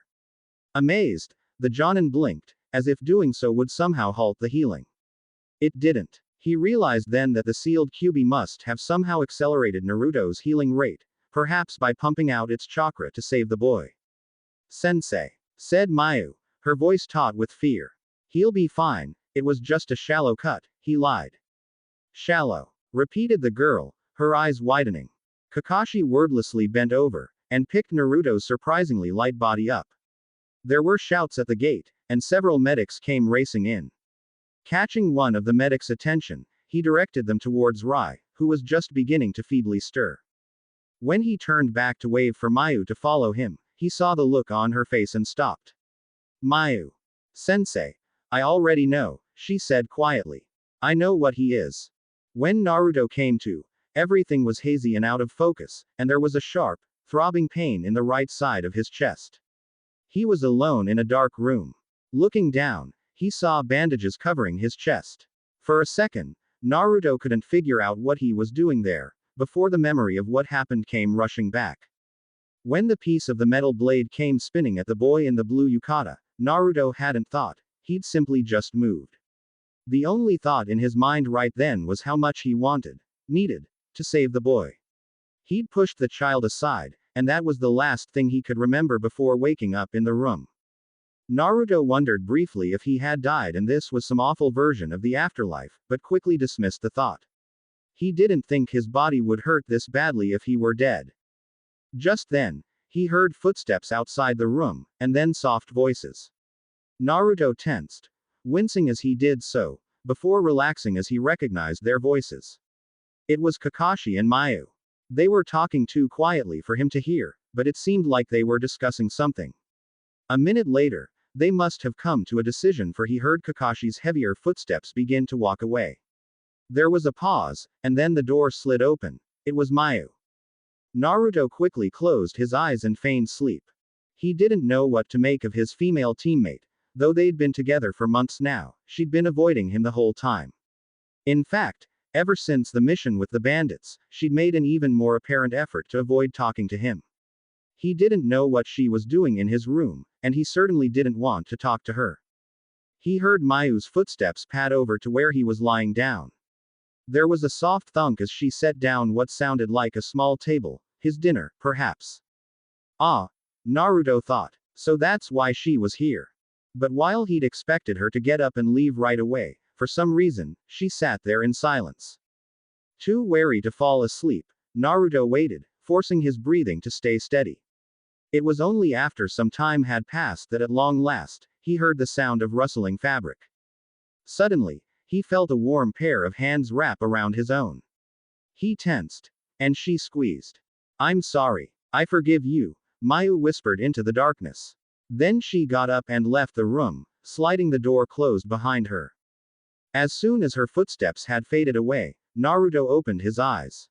Amazed, the Jonin blinked, as if doing so would somehow halt the healing. It didn't. He realized then that the sealed Kyuubi must have somehow accelerated Naruto's healing rate, perhaps by pumping out its chakra to save the boy. Sensei, said Mayu, her voice taut with fear. He'll be fine, it was just a shallow cut, he lied. Shallow, repeated the girl, her eyes widening. Kakashi wordlessly bent over, and picked Naruto's surprisingly light body up. There were shouts at the gate, and several medics came racing in. Catching one of the medics' attention, he directed them towards Rai, who was just beginning to feebly stir. When he turned back to wave for Mayu to follow him, he saw the look on her face and stopped. Mayu. Sensei. I already know, she said quietly. I know what he is. When Naruto came to, everything was hazy and out of focus, and there was a sharp, throbbing pain in the right side of his chest. He was alone in a dark room. Looking down, he saw bandages covering his chest. For a second, Naruto couldn't figure out what he was doing there, before the memory of what happened came rushing back. When the piece of the metal blade came spinning at the boy in the blue yukata, Naruto hadn't thought, he'd simply just moved. The only thought in his mind right then was how much he needed, to save the boy. He'd pushed the child aside, and that was the last thing he could remember before waking up in the room. Naruto wondered briefly if he had died and this was some awful version of the afterlife, but quickly dismissed the thought. He didn't think his body would hurt this badly if he were dead. Just then, he heard footsteps outside the room, and then soft voices. Naruto tensed. wincing as he did so, before relaxing as he recognized their voices. It was Kakashi and Mayu. They were talking too quietly for him to hear, but it seemed like they were discussing something. A minute later, they must have come to a decision, for he heard Kakashi's heavier footsteps begin to walk away. There was a pause, and then the door slid open. It was Mayu. Naruto quickly closed his eyes and feigned sleep. He didn't know what to make of his female teammate. Though they'd been together for months now, she'd been avoiding him the whole time. In fact, ever since the mission with the bandits, she'd made an even more apparent effort to avoid talking to him. He didn't know what she was doing in his room, and he certainly didn't want to talk to her. He heard Mayu's footsteps pad over to where he was lying down. There was a soft thunk as she set down what sounded like a small table, his dinner, perhaps. Ah, Naruto thought. So that's why she was here. But while he'd expected her to get up and leave right away, for some reason, she sat there in silence. Too wary to fall asleep, Naruto waited, forcing his breathing to stay steady. It was only after some time had passed that at long last, he heard the sound of rustling fabric. Suddenly, he felt a warm pair of hands wrap around his own. He tensed. And she squeezed. "I'm sorry. I forgive you," Mayu whispered into the darkness. Then she got up and left the room, sliding the door closed behind her. As soon as her footsteps had faded away, Naruto opened his eyes.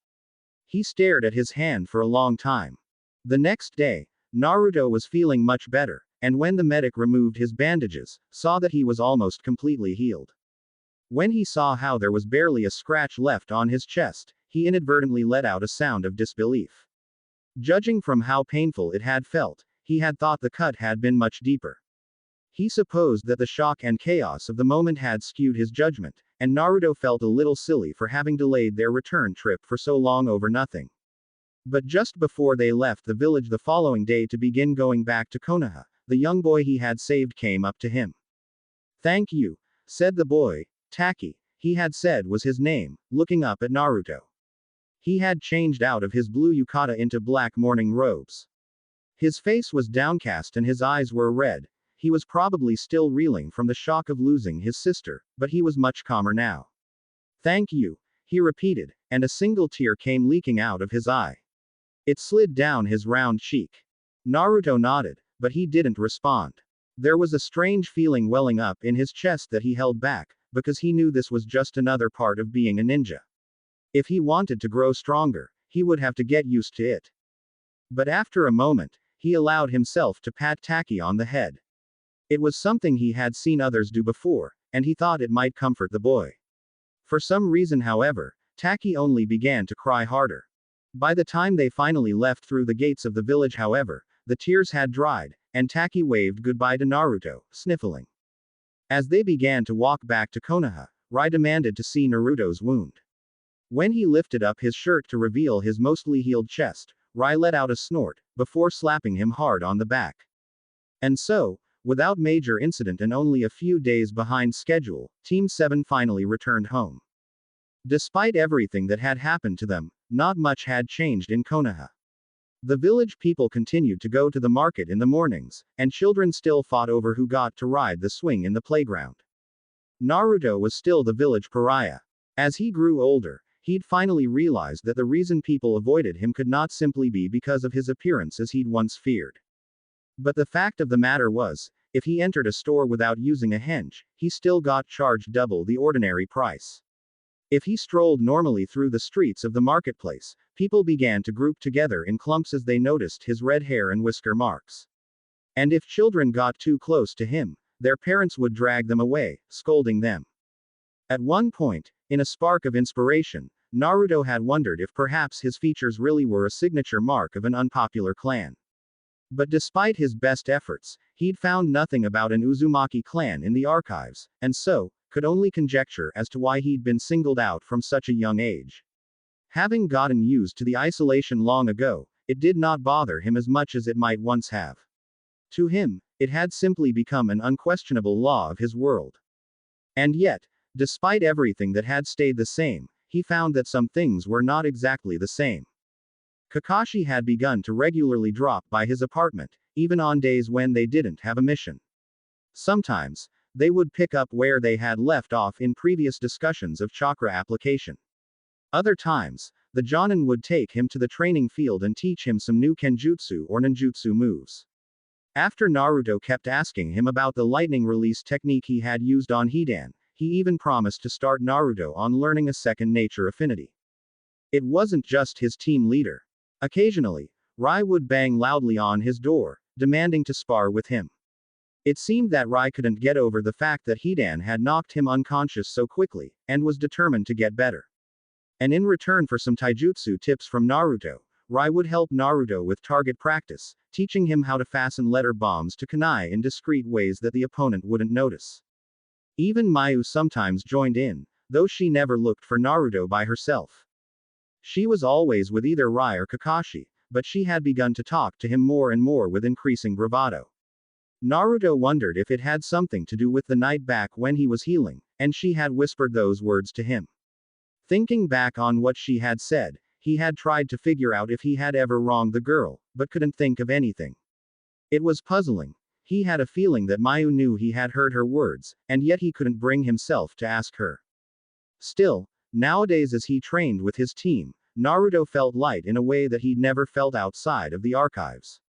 He stared at his hand for a long time. The next day, Naruto was feeling much better, and when the medic removed his bandages, saw that he was almost completely healed. When he saw how there was barely a scratch left on his chest, he inadvertently let out a sound of disbelief. Judging from how painful it had felt, he had thought the cut had been much deeper. He supposed that the shock and chaos of the moment had skewed his judgment, and Naruto felt a little silly for having delayed their return trip for so long over nothing. But just before they left the village the following day to begin going back to Konoha, the young boy he had saved came up to him. "Thank you," said the boy. Taki, he had said was his name, looking up at Naruto. He had changed out of his blue yukata into black mourning robes. His face was downcast and his eyes were red. He was probably still reeling from the shock of losing his sister, but he was much calmer now. "Thank you," he repeated, and a single tear came leaking out of his eye. It slid down his round cheek. Naruto nodded, but he didn't respond. There was a strange feeling welling up in his chest that he held back, because he knew this was just another part of being a ninja. If he wanted to grow stronger, he would have to get used to it. But after a moment, he allowed himself to pat Taki on the head. It was something he had seen others do before, and he thought it might comfort the boy. For some reason, however, Taki only began to cry harder. By the time they finally left through the gates of the village, however, the tears had dried, and Taki waved goodbye to Naruto, sniffling. As they began to walk back to Konoha, Rai demanded to see Naruto's wound. When he lifted up his shirt to reveal his mostly healed chest, Rai let out a snort, before slapping him hard on the back. And so, without major incident and only a few days behind schedule, Team 7 finally returned home. Despite everything that had happened to them, not much had changed in Konoha. The village people continued to go to the market in the mornings, and children still fought over who got to ride the swing in the playground. Naruto was still the village pariah. As he grew older, he'd finally realized that the reason people avoided him could not simply be because of his appearance as he'd once feared. But the fact of the matter was, if he entered a store without using a henge, he still got charged double the ordinary price. If he strolled normally through the streets of the marketplace, people began to group together in clumps as they noticed his red hair and whisker marks. And if children got too close to him, their parents would drag them away, scolding them. At one point, in a spark of inspiration, Naruto had wondered if perhaps his features really were a signature mark of an unpopular clan. But despite his best efforts, he'd found nothing about an Uzumaki clan in the archives, and so, could only conjecture as to why he'd been singled out from such a young age. Having gotten used to the isolation long ago, it did not bother him as much as it might once have. To him, it had simply become an unquestionable law of his world. And yet, despite everything that had stayed the same, he found that some things were not exactly the same. Kakashi had begun to regularly drop by his apartment, even on days when they didn't have a mission. Sometimes, they would pick up where they had left off in previous discussions of chakra application. Other times, the Jonin would take him to the training field and teach him some new kenjutsu or ninjutsu moves. After Naruto kept asking him about the lightning release technique he had used on Hidan, he even promised to start Naruto on learning a second nature affinity. It wasn't just his team leader. Occasionally, Rai would bang loudly on his door, demanding to spar with him. It seemed that Rai couldn't get over the fact that Hidan had knocked him unconscious so quickly, and was determined to get better. And in return for some taijutsu tips from Naruto, Rai would help Naruto with target practice, teaching him how to fasten letter bombs to kunai in discreet ways that the opponent wouldn't notice. Even Mayu sometimes joined in, though she never looked for Naruto by herself. She was always with either Rai or Kakashi, but she had begun to talk to him more and more with increasing bravado. Naruto wondered if it had something to do with the night back when he was healing, and she had whispered those words to him. Thinking back on what she had said, he had tried to figure out if he had ever wronged the girl, but couldn't think of anything. It was puzzling. He had a feeling that Mayu knew he had heard her words, and yet he couldn't bring himself to ask her. Still, nowadays as he trained with his team, Naruto felt light in a way that he'd never felt outside of the archives.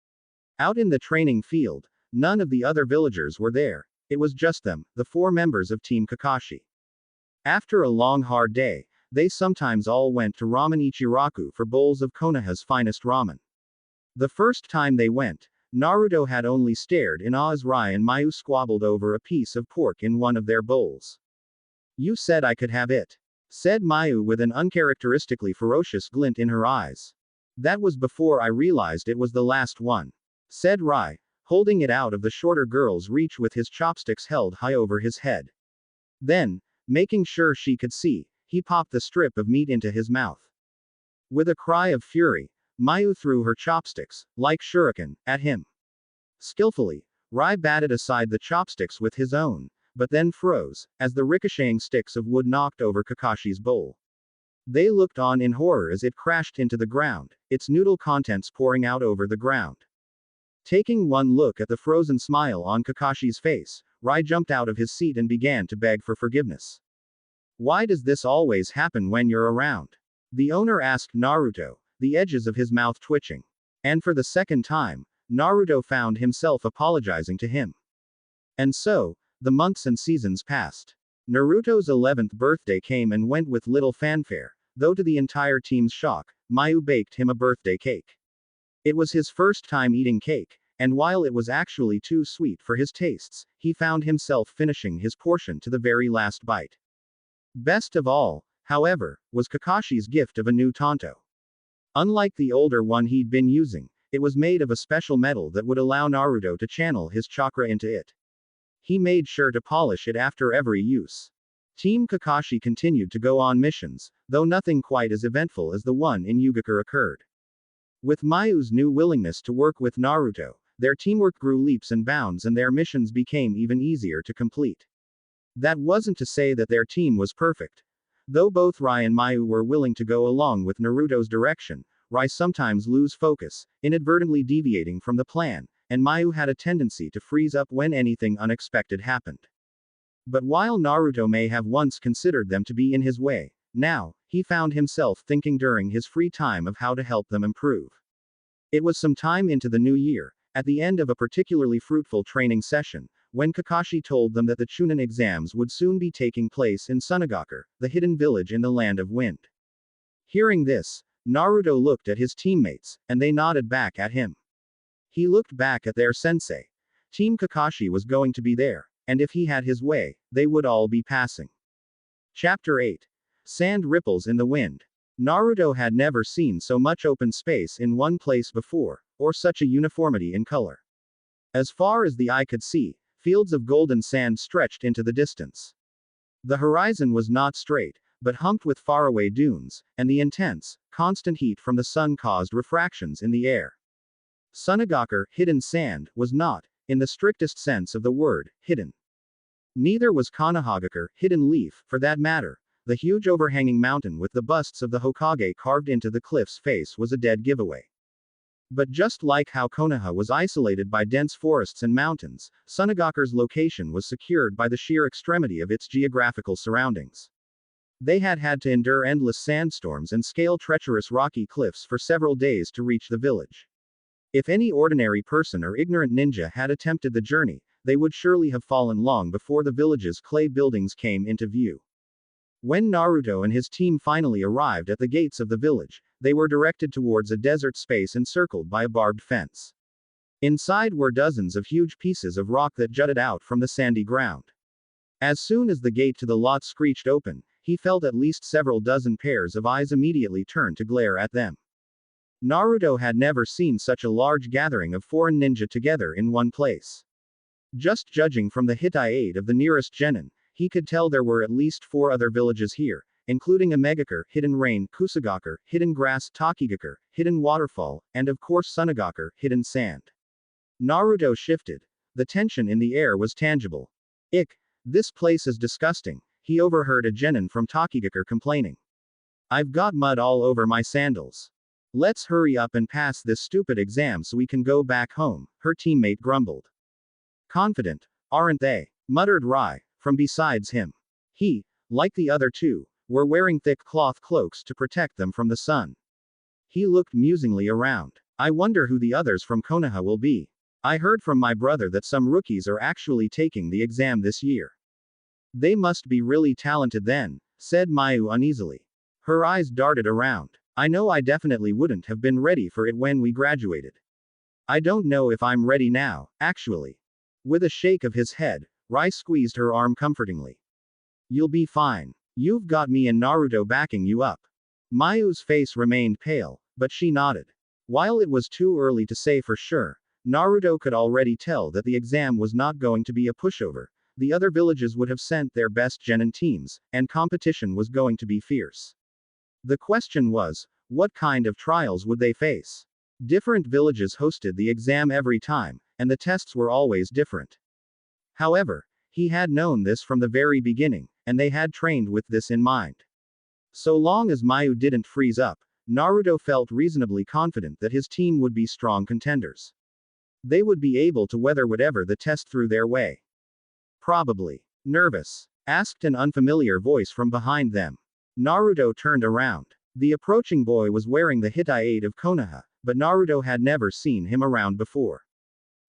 Out in the training field, none of the other villagers were there. It was just them, the 4 members of Team Kakashi. After a long hard day, they sometimes all went to Ramen Ichiraku for bowls of Konoha's finest ramen. The first time they went, Naruto had only stared in awe as Rai and Mayu squabbled over a piece of pork in one of their bowls. "You said I could have it," said Mayu with an uncharacteristically ferocious glint in her eyes. "That was before I realized it was the last one," said Rai, holding it out of the shorter girl's reach with his chopsticks held high over his head. Then, making sure she could see, he popped the strip of meat into his mouth. With a cry of fury, Mayu threw her chopsticks, like shuriken, at him. Skillfully, Rai batted aside the chopsticks with his own, but then froze, as the ricocheting sticks of wood knocked over Kakashi's bowl. They looked on in horror as it crashed into the ground, its noodle contents pouring out over the ground. Taking one look at the frozen smile on Kakashi's face, Rai jumped out of his seat and began to beg for forgiveness. "Why does this always happen when you're around?" the owner asked Naruto, the edges of his mouth twitching. And for the second time, Naruto found himself apologizing to him. And so, the months and seasons passed. Naruto's 11th birthday came and went with little fanfare, though to the entire team's shock, Mayu baked him a birthday cake. It was his first time eating cake, and while it was actually too sweet for his tastes, he found himself finishing his portion to the very last bite. Best of all, however, was Kakashi's gift of a new tanto. Unlike the older one he'd been using, it was made of a special metal that would allow Naruto to channel his chakra into it. He made sure to polish it after every use. Team Kakashi continued to go on missions, though nothing quite as eventful as the one in Yugakure occurred. With Mayu's new willingness to work with Naruto, their teamwork grew leaps and bounds and their missions became even easier to complete. That wasn't to say that their team was perfect. Though both Rai and Mayu were willing to go along with Naruto's direction, Rai sometimes lose focus, inadvertently deviating from the plan, and Mayu had a tendency to freeze up when anything unexpected happened. But while Naruto may have once considered them to be in his way, now, he found himself thinking during his free time of how to help them improve. It was some time into the new year, at the end of a particularly fruitful training session, when Kakashi told them that the Chunin exams would soon be taking place in Sunagakure, the hidden village in the Land of Wind. Hearing this, Naruto looked at his teammates, and they nodded back at him. He looked back at their sensei. Team Kakashi was going to be there, and if he had his way, they would all be passing. Chapter 8. Sand ripples in the wind. Naruto had never seen so much open space in one place before, or such a uniformity in color. As far as the eye could see, fields of golden sand stretched into the distance. The horizon was not straight, but humped with faraway dunes, and the intense, constant heat from the sun caused refractions in the air. Sunagakure, hidden sand, was not, in the strictest sense of the word, hidden. Neither was Konohagakure, hidden leaf, for that matter. The huge overhanging mountain with the busts of the Hokage carved into the cliff's face was a dead giveaway. But just like how Konoha was isolated by dense forests and mountains, Sunagakure's location was secured by the sheer extremity of its geographical surroundings. They had had to endure endless sandstorms and scale treacherous rocky cliffs for several days to reach the village. If any ordinary person or ignorant ninja had attempted the journey, they would surely have fallen long before the village's clay buildings came into view. When Naruto and his team finally arrived at the gates of the village, they were directed towards a desert space encircled by a barbed fence. Inside were dozens of huge pieces of rock that jutted out from the sandy ground. As soon as the gate to the lot screeched open, he felt at least several dozen pairs of eyes immediately turn to glare at them. Naruto had never seen such a large gathering of foreign ninja together in one place. Just judging from the Hittite of the nearest genin, he could tell there were at least 4 other villages here, including Amegakure, Hidden Rain, Kusagakure, Hidden Grass, Takigakure, Hidden Waterfall, and of course Sunagakure, Hidden Sand. Naruto shifted. The tension in the air was tangible. Ick, this place is disgusting, he overheard a genin from Takigakure complaining. I've got mud all over my sandals. Let's hurry up and pass this stupid exam so we can go back home, her teammate grumbled. Confident, aren't they? Muttered Rai, from besides him. He, like the other 2, were wearing thick cloth cloaks to protect them from the sun. He looked musingly around. I wonder who the others from Konoha will be. I heard from my brother that some rookies are actually taking the exam this year. They must be really talented then, said Mayu uneasily. Her eyes darted around. I know I definitely wouldn't have been ready for it when we graduated. I don't know if I'm ready now, actually. With a shake of his head, Rai squeezed her arm comfortingly. You'll be fine. You've got me and Naruto backing you up. Mayu's face remained pale, but she nodded. While it was too early to say for sure, Naruto could already tell that the exam was not going to be a pushover. The other villages would have sent their best genin teams, and competition was going to be fierce. The question was, what kind of trials would they face? Different villages hosted the exam every time, and the tests were always different. However, he had known this from the very beginning, and they had trained with this in mind. So long as Mayu didn't freeze up, Naruto felt reasonably confident that his team would be strong contenders. They would be able to weather whatever the test threw their way. Probably. Nervous? Asked an unfamiliar voice from behind them. Naruto turned around. The approaching boy was wearing the Hittite of Konoha, but Naruto had never seen him around before.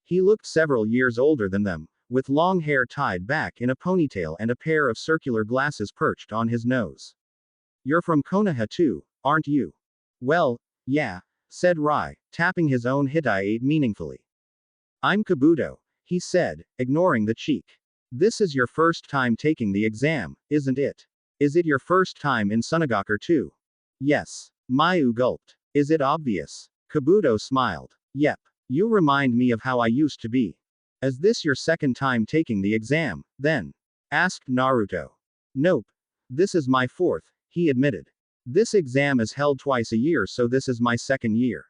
He looked several years older than them, with long hair tied back in a ponytail and a pair of circular glasses perched on his nose. You're from Konoha too, aren't you? Well, yeah, said Rai, tapping his own Hittite meaningfully. I'm Kabuto, he said, ignoring the cheek. This is your first time taking the exam, isn't it? Is it your first time in Sunagakure too? Yes. Mayu gulped. Is it obvious? Kabuto smiled. Yep. You remind me of how I used to be. Is this your second time taking the exam, then? Asked Naruto. Nope. This is my 4th, he admitted. This exam is held twice a year, so this is my 2nd year.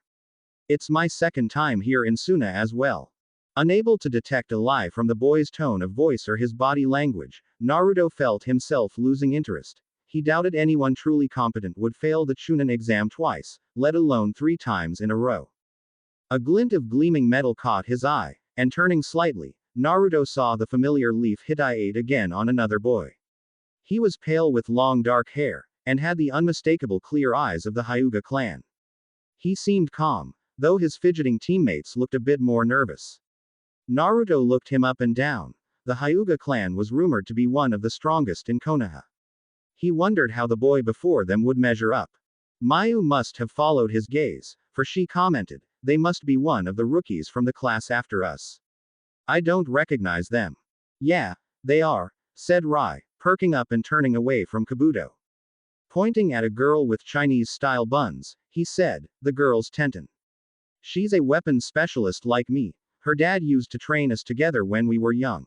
It's my 2nd time here in Suna as well. Unable to detect a lie from the boy's tone of voice or his body language, Naruto felt himself losing interest. He doubted anyone truly competent would fail the Chunin exam twice, let alone 3 times in a row. A glint of gleaming metal caught his eye, and turning slightly, Naruto saw the familiar leaf Hittite again on another boy. He was pale with long dark hair, and had the unmistakable clear eyes of the Hyuga clan. He seemed calm, though his fidgeting teammates looked a bit more nervous. Naruto looked him up and down. The Hyuga clan was rumored to be one of the strongest in Konoha. He wondered how the boy before them would measure up. Mayu must have followed his gaze, for she commented, they must be one of the rookies from the class after us. I don't recognize them. Yeah, they are, said Rai, perking up and turning away from Kabuto. Pointing at a girl with Chinese-style buns, he said, the girl's Tenten. She's a weapons specialist like me. Her dad used to train us together when we were young.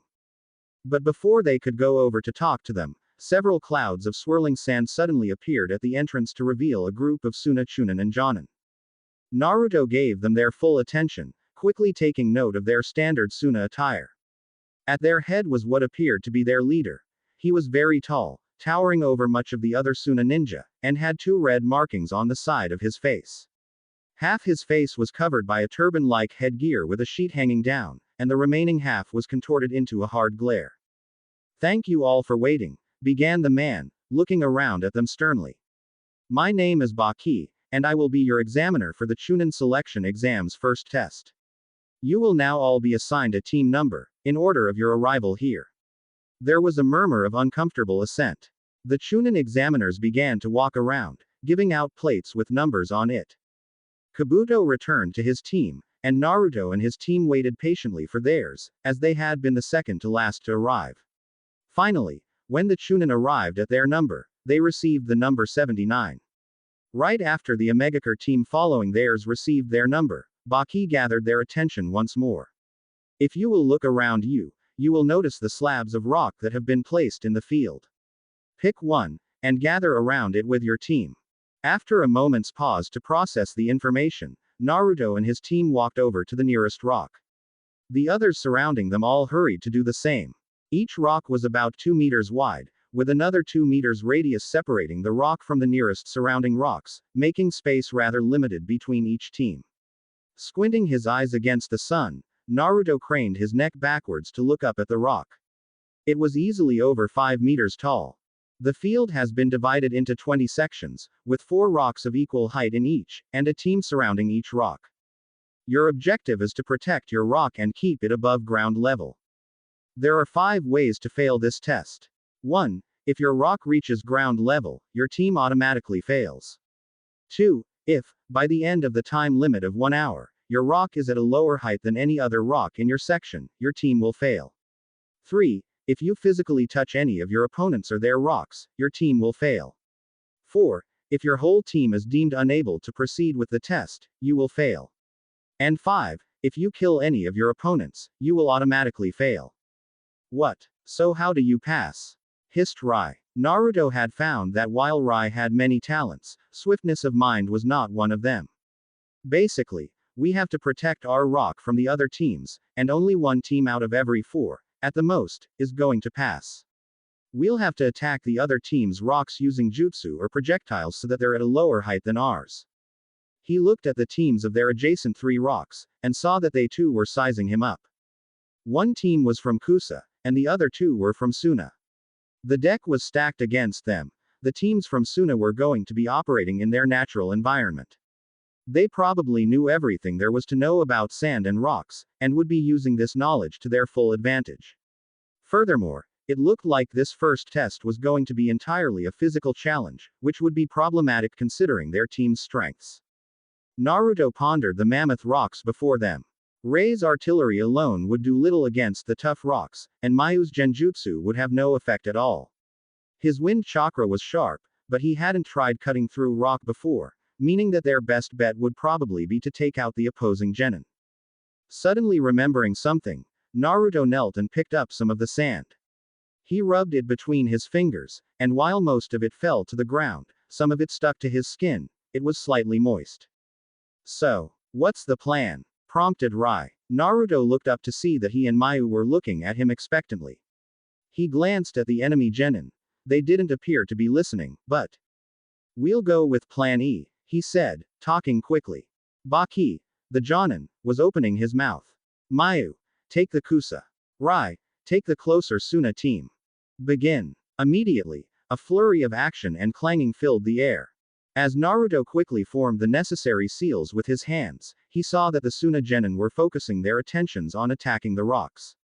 But before they could go over to talk to them, several clouds of swirling sand suddenly appeared at the entrance to reveal a group of Suna Chunin and Jonin. Naruto gave them their full attention, quickly taking note of their standard Suna attire. At their head was what appeared to be their leader. He was very tall, towering over much of the other Suna ninja, and had 2 red markings on the side of his face. Half his face was covered by a turban-like headgear with a sheet hanging down, and the remaining half was contorted into a hard glare. "Thank you all for waiting," began the man, looking around at them sternly. "My name is Baki, and I will be your examiner for the Chunin selection exam's first test. You will now all be assigned a team number, in order of your arrival here." There was a murmur of uncomfortable assent. The Chunin examiners began to walk around, giving out plates with numbers on it. Kabuto returned to his team, and Naruto and his team waited patiently for theirs, as they had been the second to last to arrive. Finally, when the Chunin arrived at their number, they received the number 79. Right after the Omegakure team following theirs received their number, Baki gathered their attention once more. "If you will look around you, you will notice the slabs of rock that have been placed in the field. Pick one, and gather around it with your team." After a moment's pause to process the information, Naruto and his team walked over to the nearest rock. The others surrounding them all hurried to do the same. Each rock was about 2 meters wide, with another 2 meters radius separating the rock from the nearest surrounding rocks, making space rather limited between each team. Squinting his eyes against the sun, Naruto craned his neck backwards to look up at the rock. It was easily over 5 meters tall. The field has been divided into 20 sections, with 4 rocks of equal height in each, and a team surrounding each rock. Your objective is to protect your rock and keep it above ground level. There are 5 ways to fail this test. 1. If your rock reaches ground level, your team automatically fails. 2. If, by the end of the time limit of 1 hour, your rock is at a lower height than any other rock in your section, your team will fail. 3. If you physically touch any of your opponents or their rocks, your team will fail. 4. If your whole team is deemed unable to proceed with the test, you will fail. And 5. If you kill any of your opponents, you will automatically fail. What? So how do you pass? Hissed Rai. Naruto had found that while Rai had many talents, swiftness of mind was not one of them. Basically, we have to protect our rock from the other teams, and only one team out of every 4, at the most, is going to pass. We'll have to attack the other team's rocks using jutsu or projectiles so that they're at a lower height than ours. He looked at the teams of their adjacent 3 rocks, and saw that they too were sizing him up. One team was from Kusa, and the other 2 were from Suna. The deck was stacked against them. The teams from Suna were going to be operating in their natural environment. They probably knew everything there was to know about sand and rocks, and would be using this knowledge to their full advantage. Furthermore, it looked like this first test was going to be entirely a physical challenge, which would be problematic considering their team's strengths. Naruto pondered the mammoth rocks before them. Rei's artillery alone would do little against the tough rocks, and Mayu's genjutsu would have no effect at all. His wind chakra was sharp, but he hadn't tried cutting through rock before, meaning that their best bet would probably be to take out the opposing genin. Suddenly remembering something, Naruto knelt and picked up some of the sand. He rubbed it between his fingers, and while most of it fell to the ground, some of it stuck to his skin. It was slightly moist. "So, what's the plan?" prompted Rai. Naruto looked up to see that he and Mayu were looking at him expectantly. He glanced at the enemy genin. They didn't appear to be listening, but "We'll go with Plan E," he said, talking quickly. Baki, the Jonin, was opening his mouth. "Mayu, take the Kusa. Rai, take the closer Suna team. Begin." Immediately, a flurry of action and clanging filled the air. As Naruto quickly formed the necessary seals with his hands, he saw that the Suna genin were focusing their attentions on attacking the rocks.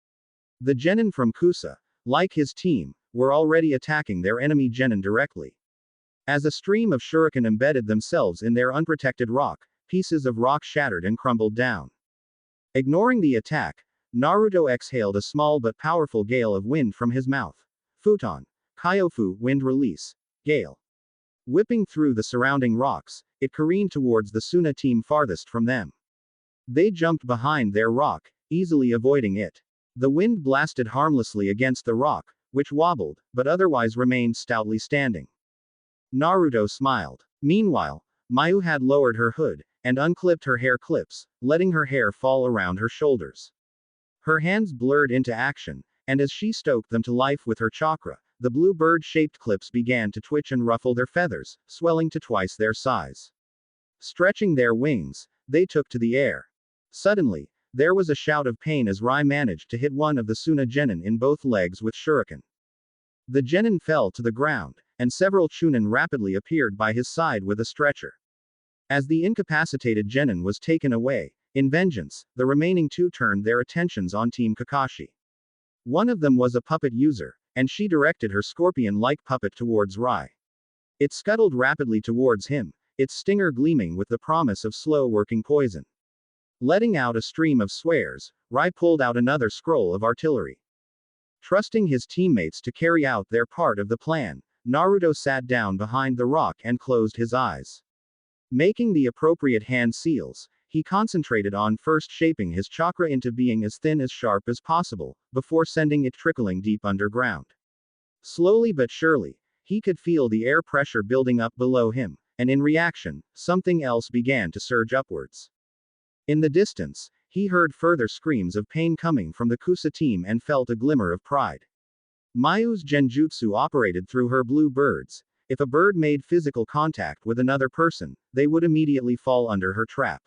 The genin from Kusa, like his team, were already attacking their enemy genin directly. As a stream of shuriken embedded themselves in their unprotected rock, pieces of rock shattered and crumbled down. Ignoring the attack, Naruto exhaled a small but powerful gale of wind from his mouth. Futon. Kyofu, wind release. Gale. Whipping through the surrounding rocks, it careened towards the Suna team farthest from them. They jumped behind their rock, easily avoiding it. The wind blasted harmlessly against the rock, which wobbled, but otherwise remained stoutly standing. Naruto smiled. Meanwhile, Mayu had lowered her hood, and unclipped her hair clips, letting her hair fall around her shoulders. Her hands blurred into action, and as she stoked them to life with her chakra, the blue bird-shaped clips began to twitch and ruffle their feathers, swelling to twice their size. Stretching their wings, they took to the air. Suddenly, there was a shout of pain as Rai managed to hit one of the Suna genin in both legs with shuriken. The genin fell to the ground, and several Chunin rapidly appeared by his side with a stretcher. As the incapacitated genin was taken away, in vengeance, the remaining two turned their attentions on Team Kakashi. One of them was a puppet user, and she directed her scorpion-like puppet towards Rai. It scuttled rapidly towards him, its stinger gleaming with the promise of slow-working poison. Letting out a stream of swears, Rai pulled out another scroll of artillery. Trusting his teammates to carry out their part of the plan, Naruto sat down behind the rock and closed his eyes. Making the appropriate hand seals, he concentrated on first shaping his chakra into being as thin as sharp as possible, before sending it trickling deep underground. Slowly but surely, he could feel the air pressure building up below him, and in reaction, something else began to surge upwards. In the distance, he heard further screams of pain coming from the Kusa team and felt a glimmer of pride. Mayu's genjutsu operated through her blue birds. If a bird made physical contact with another person, they would immediately fall under her trap.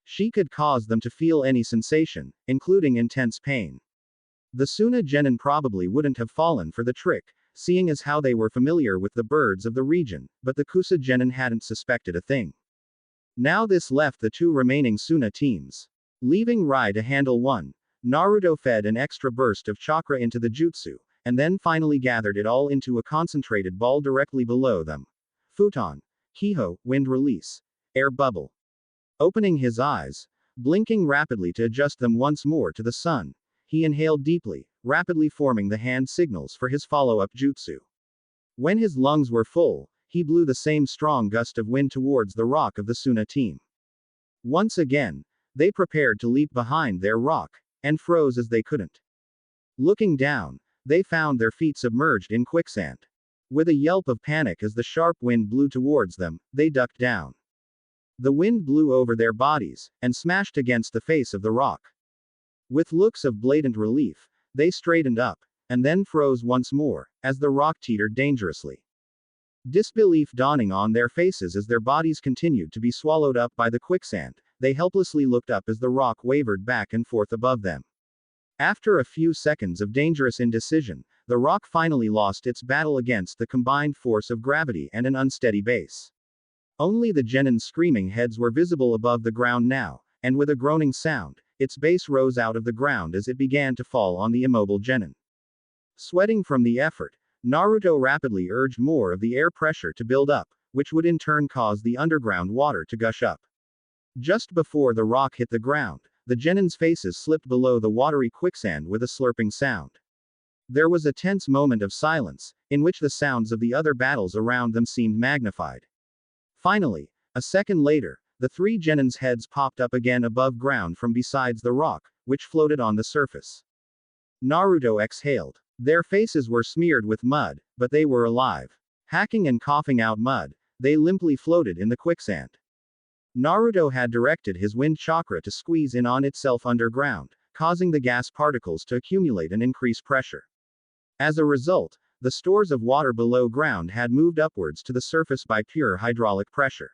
She could cause them to feel any sensation, including intense pain. The Suna genin probably wouldn't have fallen for the trick, seeing as how they were familiar with the birds of the region, but the Kusa genin hadn't suspected a thing. Now this left the two remaining Suna teams. Leaving Rai to handle one, Naruto fed an extra burst of chakra into the jutsu, and then finally gathered it all into a concentrated ball directly below them. Futon. Kiho, wind release. Air bubble. Opening his eyes, blinking rapidly to adjust them once more to the sun, he inhaled deeply, rapidly forming the hand signals for his follow-up jutsu. When his lungs were full, he blew the same strong gust of wind towards the rock of the Suna team. Once again, they prepared to leap behind their rock, and froze as they couldn't. Looking down, they found their feet submerged in quicksand. With a yelp of panic as the sharp wind blew towards them, they ducked down. The wind blew over their bodies, and smashed against the face of the rock. With looks of blatant relief, they straightened up, and then froze once more, as the rock teetered dangerously. Disbelief dawning on their faces as their bodies continued to be swallowed up by the quicksand, they helplessly looked up as the rock wavered back and forth above them. After a few seconds of dangerous indecision, the rock finally lost its battle against the combined force of gravity and an unsteady base. Only the genin's screaming heads were visible above the ground now, and with a groaning sound, its base rose out of the ground as it began to fall on the immobile genin. Sweating from the effort, Naruto rapidly urged more of the air pressure to build up, which would in turn cause the underground water to gush up. Just before the rock hit the ground, the genin's faces slipped below the watery quicksand with a slurping sound. There was a tense moment of silence, in which the sounds of the other battles around them seemed magnified. Finally, a second later, the three genin's heads popped up again above ground from besides the rock, which floated on the surface. Naruto exhaled. Their faces were smeared with mud, but they were alive. Hacking and coughing out mud, they limply floated in the quicksand. Naruto had directed his wind chakra to squeeze in on itself underground, causing the gas particles to accumulate and increase pressure. As a result, the stores of water below ground had moved upwards to the surface by pure hydraulic pressure.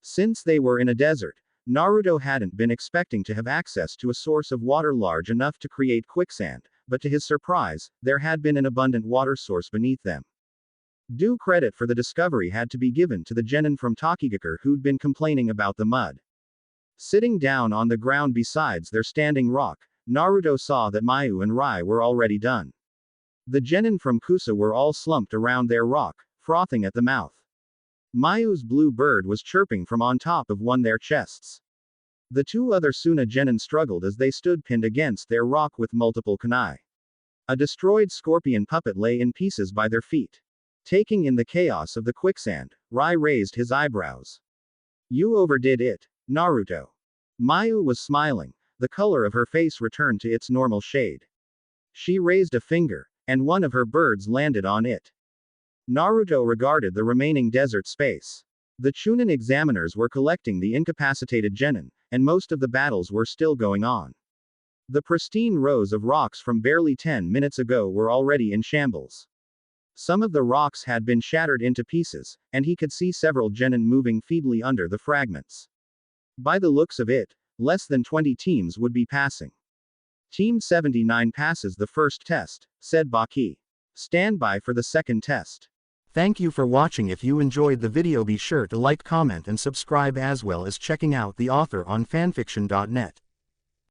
Since they were in a desert, Naruto hadn't been expecting to have access to a source of water large enough to create quicksand, but to his surprise, there had been an abundant water source beneath them. Due credit for the discovery had to be given to the genin from Takigakure who'd been complaining about the mud. Sitting down on the ground besides their standing rock, Naruto saw that Mayu and Rai were already done. The genin from Kusa were all slumped around their rock, frothing at the mouth. Mayu's blue bird was chirping from on top of one their chests. The two other Suna genin struggled as they stood pinned against their rock with multiple kunai. A destroyed scorpion puppet lay in pieces by their feet. Taking in the chaos of the quicksand, Rai raised his eyebrows. You overdid it, Naruto. Mayu was smiling, the color of her face returned to its normal shade. She raised a finger, and one of her birds landed on it. Naruto regarded the remaining desert space. The Chunin examiners were collecting the incapacitated genin, and most of the battles were still going on. The pristine rows of rocks from barely 10 minutes ago were already in shambles. Some of the rocks had been shattered into pieces, and he could see several genin moving feebly under the fragments. By the looks of it, less than 20 teams would be passing. Team 79 passes the first test, said Baki. Stand by for the second test. Thank you for watching. If you enjoyed the video, be sure to like, comment and subscribe, as well as checking out the author on fanfiction.net.